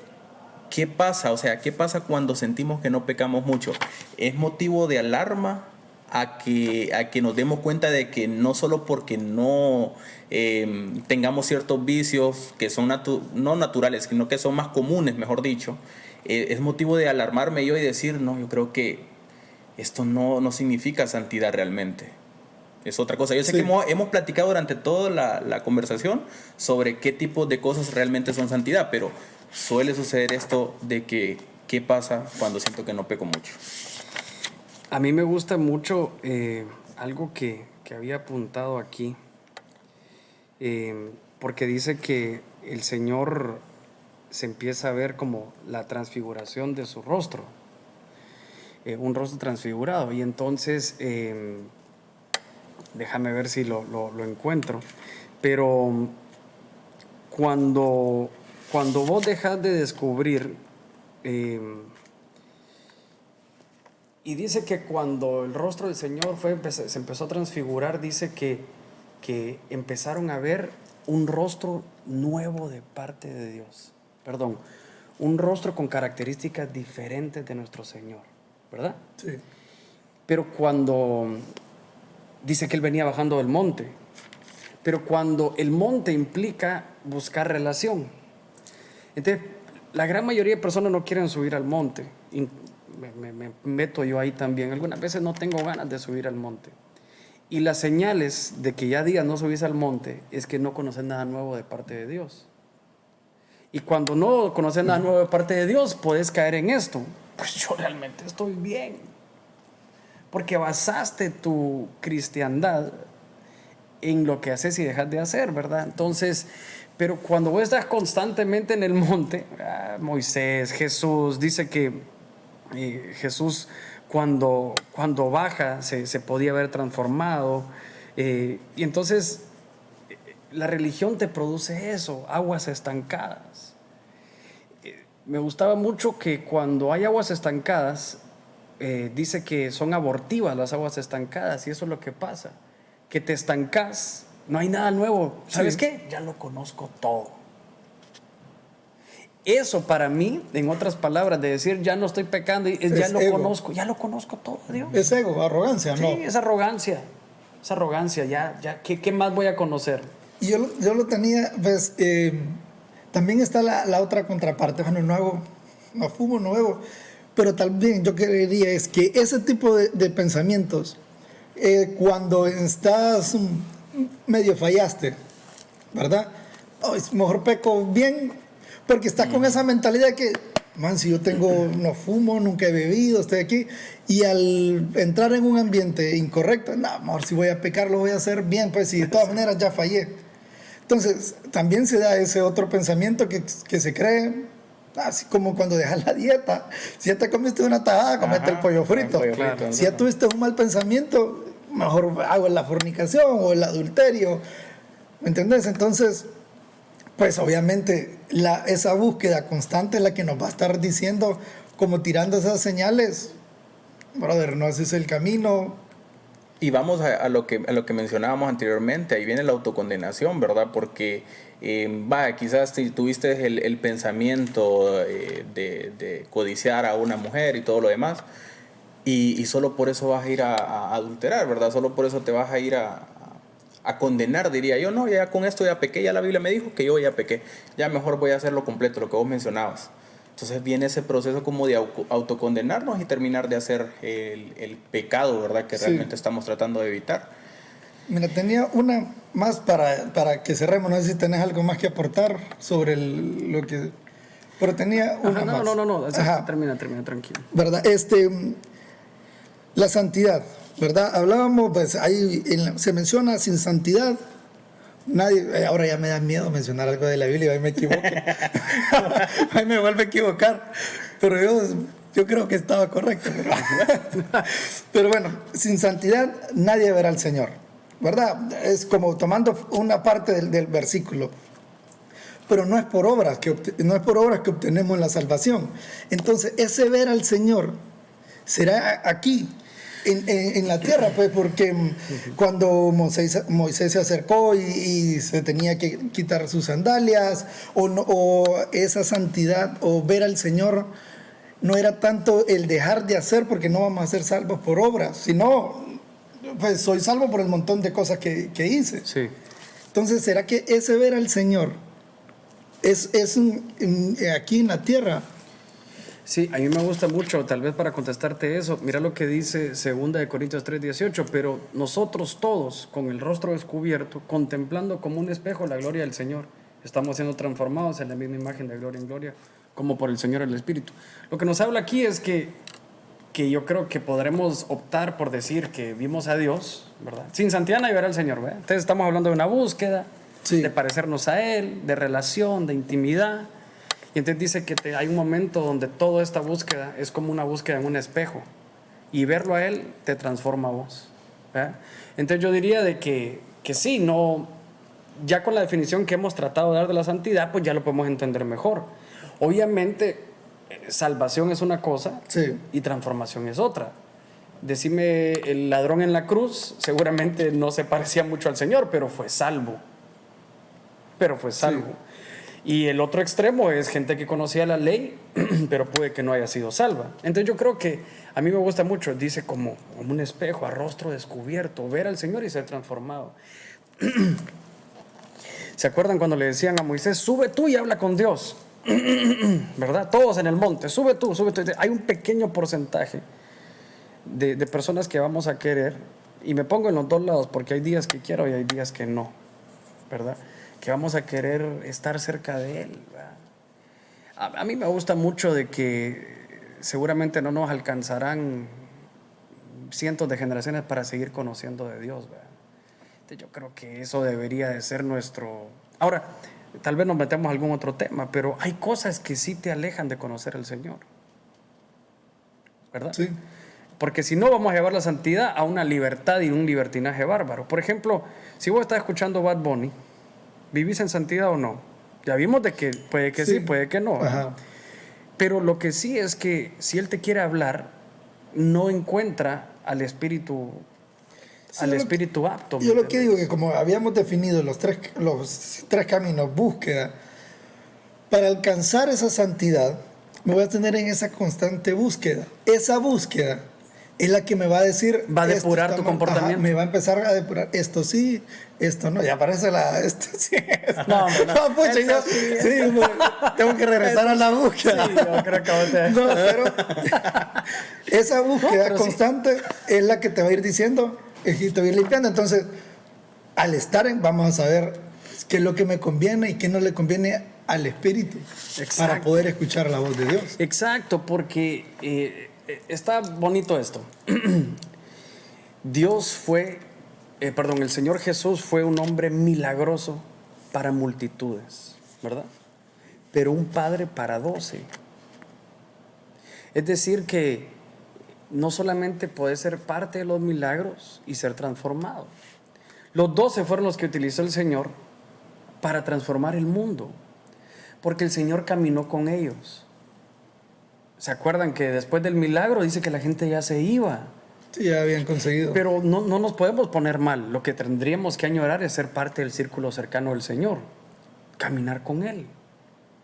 ¿Qué pasa? O sea, ¿qué pasa cuando sentimos que no pecamos mucho? ¿Es motivo de alarma a que nos demos cuenta de que no solo porque no tengamos ciertos vicios que son no naturales, sino que son más comunes, mejor dicho, es motivo de alarmarme yo y decir, no, yo creo que esto no significa santidad realmente? Es otra cosa. Yo sé que hemos platicado durante toda la conversación sobre qué tipo de cosas realmente son santidad, pero suele suceder esto de que, ¿qué pasa cuando siento que no peco mucho? A mí me gusta mucho algo que había apuntado aquí, porque dice que el Señor se empieza a ver como la transfiguración de su rostro, un rostro transfigurado, y entonces déjame ver si lo encuentro, pero cuando vos dejas de descubrir, y dice que cuando el rostro del Señor se empezó a transfigurar, dice que empezaron a ver un rostro nuevo de parte de Dios. Perdón, un rostro con características diferentes de nuestro Señor, ¿verdad? Sí. Pero cuando dice que Él venía bajando del monte, pero cuando el monte implica buscar relación. Entonces, la gran mayoría de personas no quieren subir al monte. Y me meto yo ahí también. Algunas veces no tengo ganas de subir al monte. Y las señales de que ya digas no subís al monte es que no conoces nada nuevo de parte de Dios. Y cuando no conoces nada nuevo de parte de Dios, puedes caer en esto. Pues yo realmente estoy bien. Porque basaste tu cristiandad en lo que haces y dejas de hacer, ¿verdad? Entonces, pero cuando vos estás constantemente en el monte, Moisés, Jesús, dice que Jesús cuando baja se podía haber transformado, y entonces la religión te produce eso, aguas estancadas. Me gustaba mucho que cuando hay aguas estancadas, dice que son abortivas las aguas estancadas, y eso es lo que pasa, que te estancas, no hay nada nuevo. ¿Sabes qué? Ya lo conozco todo. Eso para mí, en otras palabras, de decir ya no estoy pecando, ya lo ego. conozco, ya lo conozco todo, Dios. Es ego, arrogancia, ¿no? Sí, esa arrogancia, ¿qué más voy a conocer? Y yo lo tenía, pues, también está la otra contraparte. Bueno, no fumo, no bebo, pero también yo quería es que ese tipo de pensamientos, cuando estás medio fallaste, ¿verdad? Oh, es mejor peco bien, porque estás con esa mentalidad que, man, si yo no fumo, nunca he bebido, estoy aquí, y al entrar en un ambiente incorrecto, no, mejor si voy a pecar, lo voy a hacer bien, pues si de todas maneras ya fallé. Entonces, también se da ese otro pensamiento que se cree, así como cuando dejas la dieta. Si ya te comiste una tajada, comete el pollo frito. Claro. Si ya tuviste un mal pensamiento, mejor hago la fornicación o el adulterio. ¿Me entendés? Entonces, pues obviamente esa búsqueda constante es la que nos va a estar diciendo, como tirando esas señales, brother, no ese es el camino. Y vamos a lo que mencionábamos anteriormente, ahí viene la autocondenación, ¿verdad? Porque, quizás tuviste el pensamiento de codiciar a una mujer y todo lo demás, y solo por eso vas a ir a adulterar, ¿verdad? Solo por eso te vas a ir a condenar, diría yo. No, ya con esto ya pequé, ya la Biblia me dijo que yo ya pequé, ya mejor voy a hacerlo completo, lo que vos mencionabas. Entonces viene ese proceso como de autocondenarnos y terminar de hacer el pecado, ¿verdad? Que realmente estamos tratando de evitar. Mira, tenía una más para que cerremos. No sé si tenés algo más que aportar sobre lo que... Pero tenía una más. No. Termina, tranquilo. ¿Verdad? La santidad, ¿verdad? Hablábamos, pues ahí se menciona sin santidad. Nadie, ahora ya me da miedo mencionar algo de la Biblia, ahí me equivoco. Ahí me vuelve a equivocar. Pero yo creo que estaba correcto. Pero bueno, sin santidad nadie verá al Señor, ¿verdad? Es como tomando una parte del versículo. Pero no es por obras que obtenemos la salvación. Entonces, ese ver al Señor será aquí, en la tierra, pues, porque cuando Moisés se acercó y se tenía que quitar sus sandalias, o esa santidad, o ver al Señor, no era tanto el dejar de hacer, porque no vamos a ser salvos por obras, sino, pues, soy salvo por el montón de cosas que hice. Sí. Entonces, ¿será que ese ver al Señor es aquí en la tierra? Sí, a mí me gusta mucho, tal vez para contestarte eso, mira lo que dice 2 Corintios 3:18, pero nosotros todos, con el rostro descubierto, contemplando como un espejo la gloria del Señor, estamos siendo transformados en la misma imagen de gloria en gloria, como por el Señor el Espíritu. Lo que nos habla aquí es que yo creo que podremos optar por decir que vimos a Dios, ¿verdad? Sin santidad nadie verá al Señor, ¿verdad? Entonces estamos hablando de una búsqueda, de parecernos a Él, de relación, de intimidad. Y entonces dice que hay un momento donde toda esta búsqueda es como una búsqueda en un espejo. Y verlo a Él te transforma a vos, ¿verdad? Entonces yo diría de que sí, no, ya con la definición que hemos tratado de dar de la santidad, pues ya lo podemos entender mejor. Obviamente, salvación es una cosa y transformación es otra. Decime, el ladrón en la cruz seguramente no se parecía mucho al Señor, pero fue salvo. Sí. Y el otro extremo es gente que conocía la ley, pero puede que no haya sido salva. Entonces yo creo que a mí me gusta mucho, dice como un espejo, a rostro descubierto, ver al Señor y ser transformado. ¿Se acuerdan cuando le decían a Moisés, sube tú y habla con Dios? ¿Verdad? Todos en el monte, sube tú. Hay un pequeño porcentaje de personas que vamos a querer, y me pongo en los dos lados porque hay días que quiero y hay días que no, ¿verdad? Que vamos a querer estar cerca de Él, ¿verdad? A mí me gusta mucho de que seguramente no nos alcanzarán cientos de generaciones para seguir conociendo de Dios, ¿verdad? Entonces yo creo que eso debería de ser nuestro... Ahora, tal vez nos metemos a algún otro tema, pero hay cosas que sí te alejan de conocer al Señor, ¿verdad? Sí. Porque si no, vamos a llevar la santidad a una libertad y un libertinaje bárbaro. Por ejemplo, si vos estás escuchando Bad Bunny, ¿Vivís en santidad o no? Ya vimos de que puede que sí, puede que no. Ajá. Pero lo que sí es que si Él te quiere hablar, no encuentra al espíritu, Sí, al espíritu apto. Yo lo que digo es que como habíamos definido los tres caminos, búsqueda, para alcanzar esa santidad, me voy a tener en esa constante búsqueda. Esa búsqueda es la que me va a decir... Va a esto depurar está tu mal. comportamiento. Ajá, me va a empezar a depurar. Esto sí, esto no. Ya parece la... Esto sí. No, no. Pucha, yo, sí, pues, tengo que regresar a la búsqueda. Sí, yo creo que vos te... No, pero esa búsqueda pero sí. constante es la que te va a ir diciendo, es que te va a ir limpiando. Entonces, al estar vamos a saber qué es lo que me conviene y qué no le conviene al espíritu. Exacto. Para poder escuchar la voz de Dios. Exacto, porque está bonito esto. El Señor Jesús fue un hombre milagroso para multitudes, ¿verdad? Pero un padre para 12. Es decir, que no solamente puede ser parte de los milagros y ser transformado. Los 12 fueron los que utilizó el Señor para transformar el mundo, porque el Señor caminó con ellos. ¿Se acuerdan que después del milagro dice que la gente ya se iba? Sí, ya habían conseguido. Pero no nos podemos poner mal. Lo que tendríamos que añorar es ser parte del círculo cercano del Señor, caminar con Él.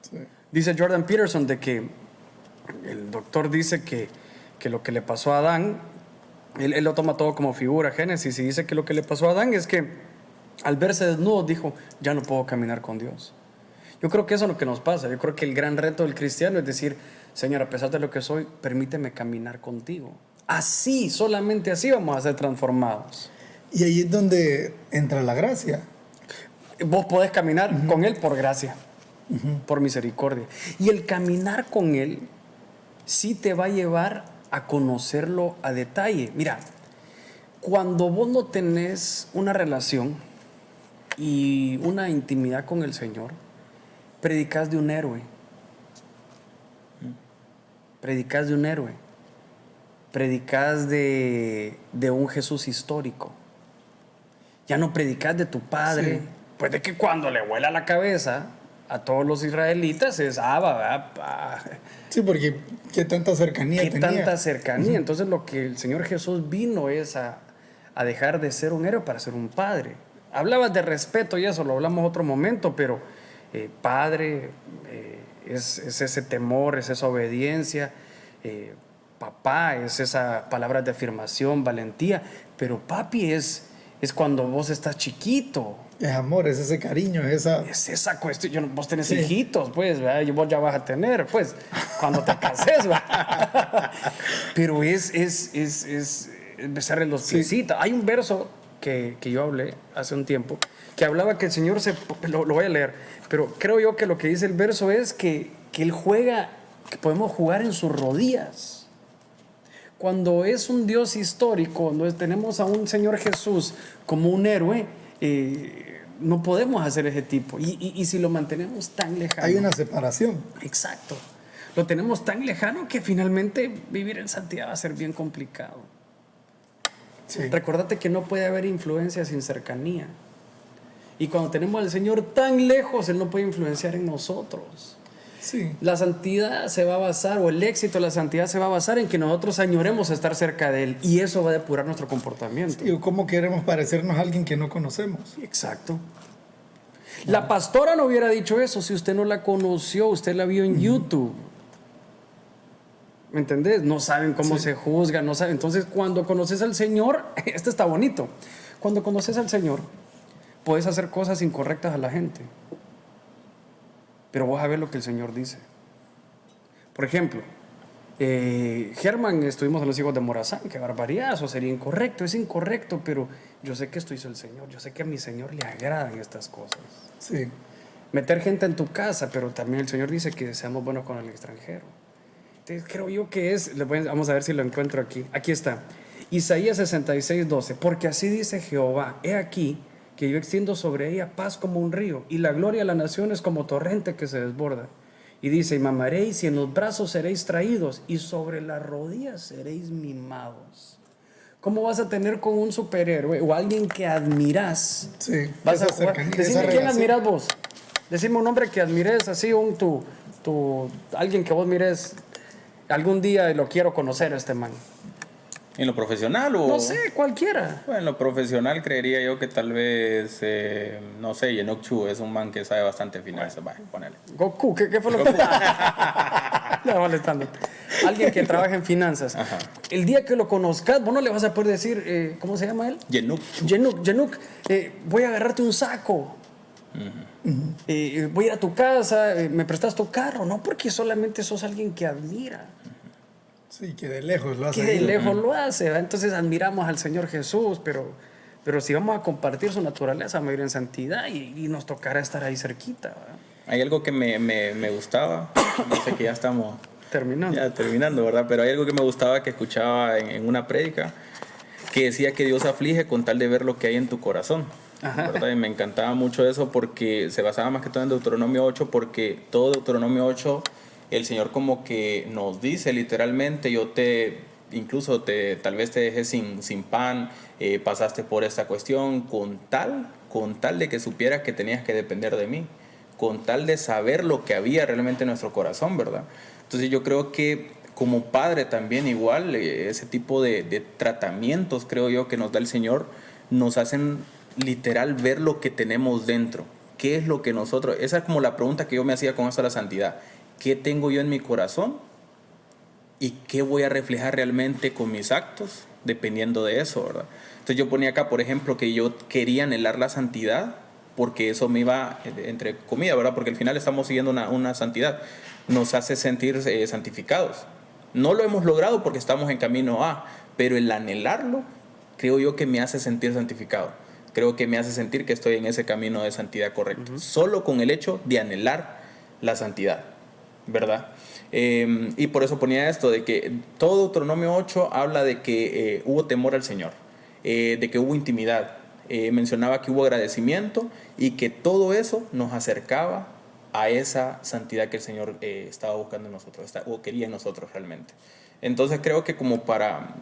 Sí. Dice Jordan Peterson de que el doctor dice que lo que le pasó a Adán, él lo toma todo como figura, Génesis, y dice que lo que le pasó a Adán es que al verse desnudo dijo, ya no puedo caminar con Dios. Yo creo que eso es lo que nos pasa. Yo creo que el gran reto del cristiano es decir, Señor, a pesar de lo que soy, permíteme caminar contigo. Así, solamente así vamos a ser transformados. Y ahí es donde entra la gracia. Vos podés caminar con Él por gracia, por misericordia. Y el caminar con Él sí te va a llevar a conocerlo a detalle. Mira, cuando vos no tenés una relación y una intimidad con el Señor, predicas de un héroe. Predicas de un héroe. Predicas de un Jesús histórico. Ya no predicas de tu padre. Sí. Pues de que cuando le vuela la cabeza a todos los israelitas es Sí, porque qué tanta cercanía qué tenía. tanta cercanía. Entonces lo que el Señor Jesús vino es a dejar de ser un héroe para ser un padre. Hablabas de respeto y eso lo hablamos otro momento, pero padre es ese temor, es esa obediencia. Papá es esa palabra de afirmación, valentía. Pero papi es cuando vos estás chiquito. Es amor, es ese cariño, es esa cuestión. Vos tenés Sí. hijitos, pues, ¿verdad? Y vos ya vas a tener, pues, cuando te cases, ¿verdad? Pero es besarle los Sí. piecitos. Hay un verso que yo hablé hace un tiempo que hablaba que el Señor lo voy a leer, pero creo yo que lo que dice el verso es que Él juega, que podemos jugar en sus rodillas. Cuando es un Dios histórico, cuando tenemos a un Señor Jesús como un héroe, no podemos hacer ese tipo. Y si lo mantenemos tan lejano. hay una separación. Exacto. Lo tenemos tan lejano que finalmente vivir en santidad va a ser bien complicado. Sí. Recordate que no puede haber influencia sin cercanía. Y cuando tenemos al Señor tan lejos, Él no puede influenciar en nosotros. Sí. La santidad se va a basar, o el éxito de la santidad se va a basar en que nosotros añoremos estar cerca de Él. Y eso va a depurar nuestro comportamiento. ¿Y cómo queremos parecernos a alguien que no conocemos? Exacto. La pastora no hubiera dicho eso si usted no la conoció, usted la vio en YouTube. ¿Me entendés? No saben cómo se juzga, no saben. Entonces, cuando conoces al Señor, esto está bonito. Cuando conoces al Señor, puedes hacer cosas incorrectas a la gente. Pero vos a ver lo que el Señor dice. Por ejemplo, Germán, estuvimos en los hijos de Morazán. Qué barbaridad, eso sería incorrecto. Es incorrecto, pero yo sé que esto hizo el Señor. Yo sé que a mi Señor le agradan estas cosas. Sí. Meter gente en tu casa, pero también el Señor dice que seamos buenos con el extranjero. Entonces, creo yo que vamos a ver si lo encuentro aquí. Aquí está. Isaías 66:12. Porque así dice Jehová: he aquí que yo extiendo sobre ella paz como un río, y la gloria de la nación es como torrente que se desborda. Y dice: y mamaréis, y en los brazos seréis traídos, y sobre las rodillas seréis mimados. ¿Cómo vas a tener con un superhéroe o alguien que admiras? Sí, Vas esa a jugar. cercanía, Decime esa quién relación. admiras vos. Decime un hombre que admires, así alguien que vos mires algún día y lo quiero conocer a este man. ¿En lo profesional o...? No sé, cualquiera. Bueno, en lo profesional creería yo que tal vez, no sé, Yenok Chu es un man que sabe bastante finanzas. Vaya, ponele. Goku, ¿qué fue lo que No, molestando. Alguien que trabaja en finanzas. Ajá. El día que lo conozcas, vos no le vas a poder decir, ¿cómo se llama él? Yenok Chu. Yenuk, voy a agarrarte un saco. Voy a ir a tu casa, me prestas tu carro. No, porque solamente sos alguien que admira. Sí, que de lejos lo hace. Que de bien. lejos lo hace. ¿Va? Entonces admiramos al Señor Jesús, pero si vamos a compartir su naturaleza, vamos a ir en santidad y nos tocará estar ahí cerquita. ¿Va? Hay algo que me gustaba, no sé que ya estamos Terminando. ya terminando, ¿verdad? Pero hay algo que me gustaba que escuchaba en una prédica que decía que Dios aflige con tal de ver lo que hay en tu corazón. Ajá. ¿Verdad? Y me encantaba mucho eso porque se basaba más que todo en Deuteronomio 8, porque todo Deuteronomio 8 el Señor como que nos dice literalmente, tal vez te dejé sin pan, pasaste por esta cuestión con tal de que supieras que tenías que depender de mí, con tal de saber lo que había realmente en nuestro corazón, ¿verdad? Entonces yo creo que como padre también igual, ese tipo de tratamientos creo yo que nos da el Señor, nos hacen literal ver lo que tenemos dentro. ¿Qué es lo que nosotros? Esa es como la pregunta que yo me hacía con esto de la santidad. ¿Qué tengo yo en mi corazón? ¿Y qué voy a reflejar realmente con mis actos? Dependiendo de eso, ¿verdad? Entonces yo ponía acá, por ejemplo, que yo quería anhelar la santidad porque eso me iba, entre comillas, ¿verdad? Porque al final estamos siguiendo una santidad. Nos hace sentir santificados. No lo hemos logrado porque estamos en camino a, pero el anhelarlo, creo yo que me hace sentir santificado. Creo que me hace sentir que estoy en ese camino de santidad correcto. Solo con el hecho de anhelar la santidad, ¿verdad? Y por eso ponía esto, de que todo Deuteronomio 8 habla de que hubo temor al Señor, de que hubo intimidad, mencionaba que hubo agradecimiento y que todo eso nos acercaba a esa santidad que el Señor estaba buscando en nosotros, o quería en nosotros realmente. Entonces creo que como para,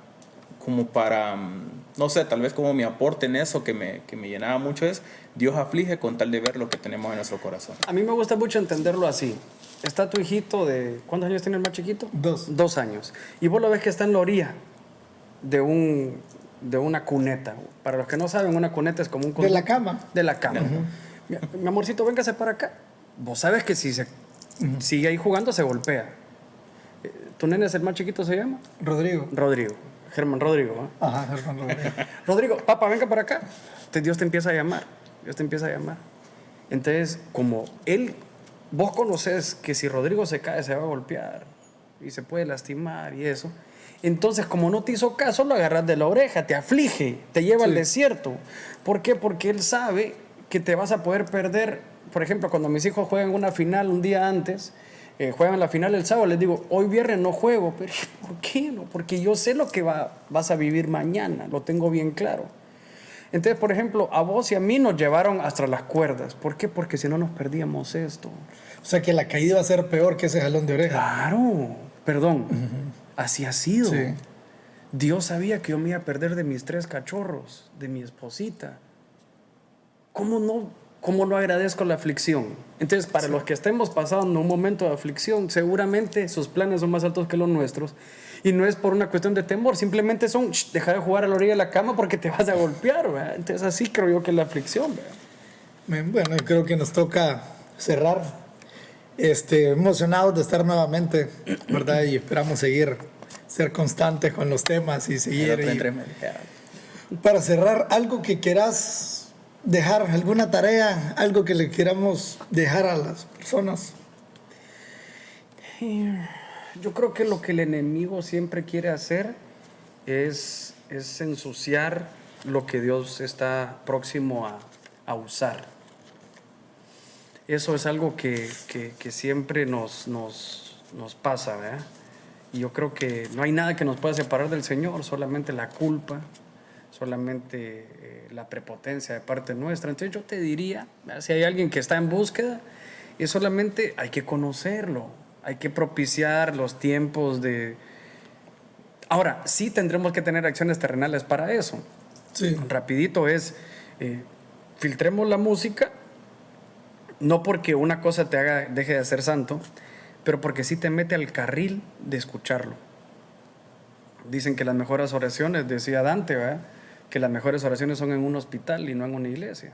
no sé, tal vez como mi aporte en eso que me llenaba mucho es, Dios aflige con tal de ver lo que tenemos en nuestro corazón. A mí me gusta mucho entenderlo así. Está tu hijito de... ¿Cuántos años tiene el más chiquito? 2. 2 años. Y vos lo ves que está en la orilla de una cuneta. Para los que no saben, una cuneta es como un... De la cama. De la cama. Mi amorcito, véngase para acá. Vos sabes que si se sigue ahí jugando, se golpea. ¿Tu nene es el más chiquito, se llama? Rodrigo. Germán Rodrigo. ¿Eh? Ajá, Germán Rodrigo. Rodrigo, papá, venga para acá. Entonces Dios te empieza a llamar. Entonces, como vos conoces que si Rodrigo se cae, se va a golpear y se puede lastimar y eso. Entonces, como no te hizo caso, lo agarras de la oreja, te aflige, te lleva al desierto. ¿Por qué? Porque él sabe que te vas a poder perder. Por ejemplo, cuando mis hijos juegan una final un día antes, juegan la final el sábado, les digo, hoy viernes no juego. Pero ¿por qué no? Porque yo sé lo que vas a vivir mañana, lo tengo bien claro. Entonces, por ejemplo, a vos y a mí nos llevaron hasta las cuerdas. ¿Por qué? Porque si no nos perdíamos esto. O sea que la caída va a ser peor que ese jalón de oreja. Claro, perdón, así ha sido. Sí. Dios sabía que yo me iba a perder de mis 3 cachorros, de mi esposita. ¿Cómo no agradezco la aflicción? Entonces, para los que estemos pasando un momento de aflicción, seguramente sus planes son más altos que los nuestros. Y no es por una cuestión de temor, simplemente son, deja de jugar a la orilla de la cama porque te vas a golpear, ¿verdad? Entonces, así creo yo que es la aflicción, ¿verdad? Bueno, creo que nos toca cerrar. Emocionados de estar nuevamente, ¿verdad? Y esperamos ser constantes con los temas y seguir. Para cerrar, algo que quieras dejar, alguna tarea, algo que le queramos dejar a las personas. Yo creo que lo que el enemigo siempre quiere hacer es ensuciar lo que Dios está próximo a usar. Eso es algo que siempre nos pasa, ¿verdad? Y yo creo que no hay nada que nos pueda separar del Señor, solamente la culpa, solamente la prepotencia de parte nuestra. Entonces yo te diría, si hay alguien que está en búsqueda, es solamente hay que conocerlo, hay que propiciar los tiempos de Ahora, sí tendremos que tener acciones terrenales para eso. Sí. Rapidito es, filtremos la música, no porque una cosa te haga, deje de ser santo, pero porque sí te mete al carril de escucharlo. Dicen que las mejores oraciones, decía Dante, ¿verdad?, que las mejores oraciones son en un hospital y no en una iglesia,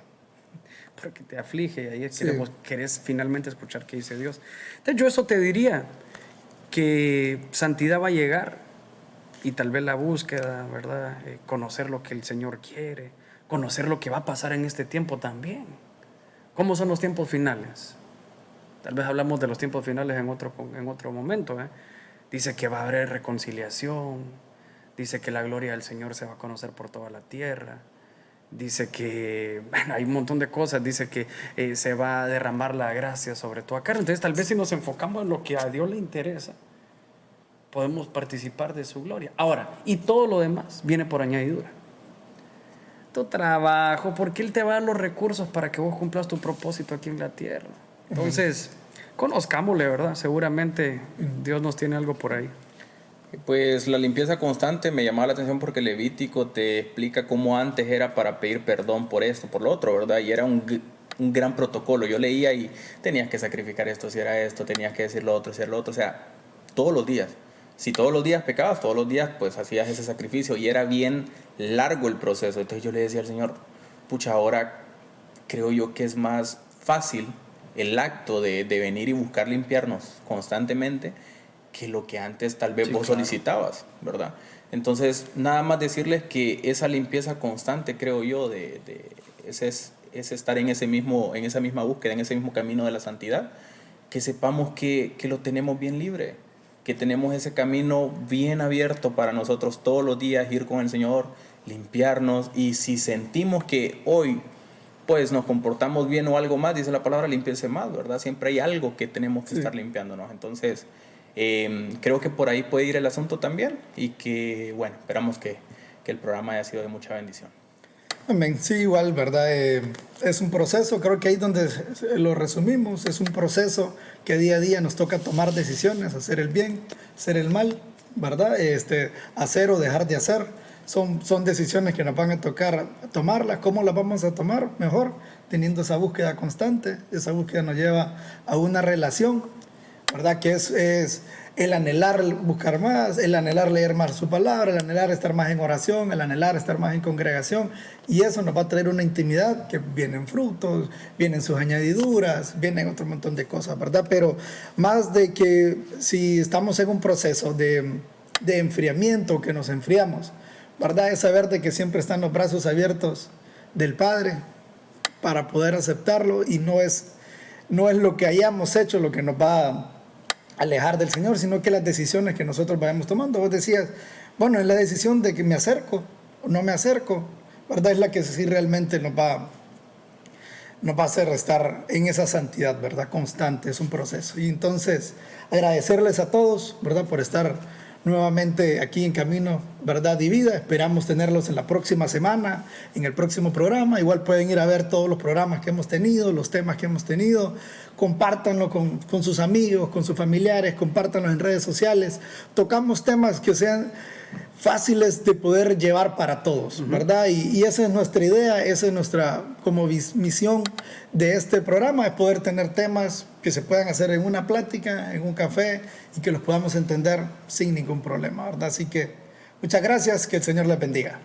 porque te aflige y ahí Sí. querés finalmente escuchar qué dice Dios. Entonces yo eso te diría, que santidad va a llegar, y tal vez la búsqueda, ¿verdad? Conocer lo que el Señor quiere, conocer lo que va a pasar en este tiempo también. ¿Cómo son los tiempos finales? Tal vez hablamos de los tiempos finales en otro momento, ¿eh? Dice que va a haber reconciliación, dice que la gloria del Señor se va a conocer por toda la tierra, dice que, bueno, hay un montón de cosas, dice que se va a derramar la gracia sobre toda carne. Entonces tal vez si nos enfocamos en lo que a Dios le interesa, podemos participar de su gloria. Ahora, y todo lo demás viene por añadidura. Tu trabajo, porque Él te va a dar los recursos para que vos cumplas tu propósito aquí en la tierra. Entonces, conozcámosle, ¿verdad? Seguramente Dios nos tiene algo por ahí. Pues la limpieza constante me llamaba la atención porque Levítico te explica cómo antes era para pedir perdón por esto, por lo otro, ¿verdad? Y era un gran protocolo. Yo leía y tenías que sacrificar esto si era esto, tenías que decir lo otro si era lo otro, o sea, todos los días. Si todos los días pecabas, todos los días pues hacías ese sacrificio y era bien largo el proceso. Entonces yo le decía al Señor, pucha, ahora creo yo que es más fácil el acto de venir y buscar limpiarnos constantemente que lo que antes tal vez Sí, vos claro. solicitabas, ¿verdad? Entonces, nada más decirles que esa limpieza constante, creo yo, ese es estar en esa misma búsqueda, en ese mismo camino de la santidad, que sepamos que lo tenemos bien libre, que tenemos ese camino bien abierto para nosotros todos los días, ir con el Señor, limpiarnos, y si sentimos que hoy pues nos comportamos bien o algo más, dice la palabra, límpiense más, ¿verdad? Siempre hay algo que tenemos que estar limpiándonos. Entonces, creo que por ahí puede ir el asunto también y que, bueno, esperamos que el programa haya sido de mucha bendición. Amén. Sí, igual, ¿verdad? Es un proceso, creo que ahí donde lo resumimos, es un proceso que día a día nos toca tomar decisiones, hacer el bien, hacer el mal, ¿verdad? Hacer o dejar de hacer. Son decisiones que nos van a tocar tomarlas. ¿Cómo las vamos a tomar? Mejor teniendo esa búsqueda constante. Esa búsqueda nos lleva a una relación, ¿verdad? Que es el anhelar buscar más, el anhelar leer más su palabra, el anhelar estar más en oración, el anhelar estar más en congregación, y eso nos va a traer una intimidad que vienen frutos, vienen sus añadiduras, vienen otro montón de cosas, ¿verdad? Pero más de que si estamos en un proceso de enfriamiento, que nos enfriamos, ¿verdad? Es saber de que siempre están los brazos abiertos del Padre para poder aceptarlo, y no es lo que hayamos hecho lo que nos va a alejar del Señor, sino que las decisiones que nosotros vayamos tomando. Vos decías, bueno, es la decisión de que me acerco o no me acerco, ¿verdad? Es la que sí realmente nos va a hacer estar en esa santidad, ¿verdad? Constante, es un proceso. Y entonces, agradecerles a todos, ¿verdad? Por estar nuevamente aquí en Camino, Verdad y Vida. Esperamos tenerlos en la próxima semana, en el próximo programa. Igual pueden ir a ver todos los programas que hemos tenido, los temas que hemos tenido. Compártanlo con sus amigos, con sus familiares, compártanlo en redes sociales. Tocamos temas que sean fáciles de poder llevar para todos, ¿verdad? Y esa es nuestra idea, esa es nuestra como misión de este programa, es poder tener temas que se puedan hacer en una plática, en un café, y que los podamos entender sin ningún problema, ¿verdad? Así que muchas gracias, que el Señor les bendiga.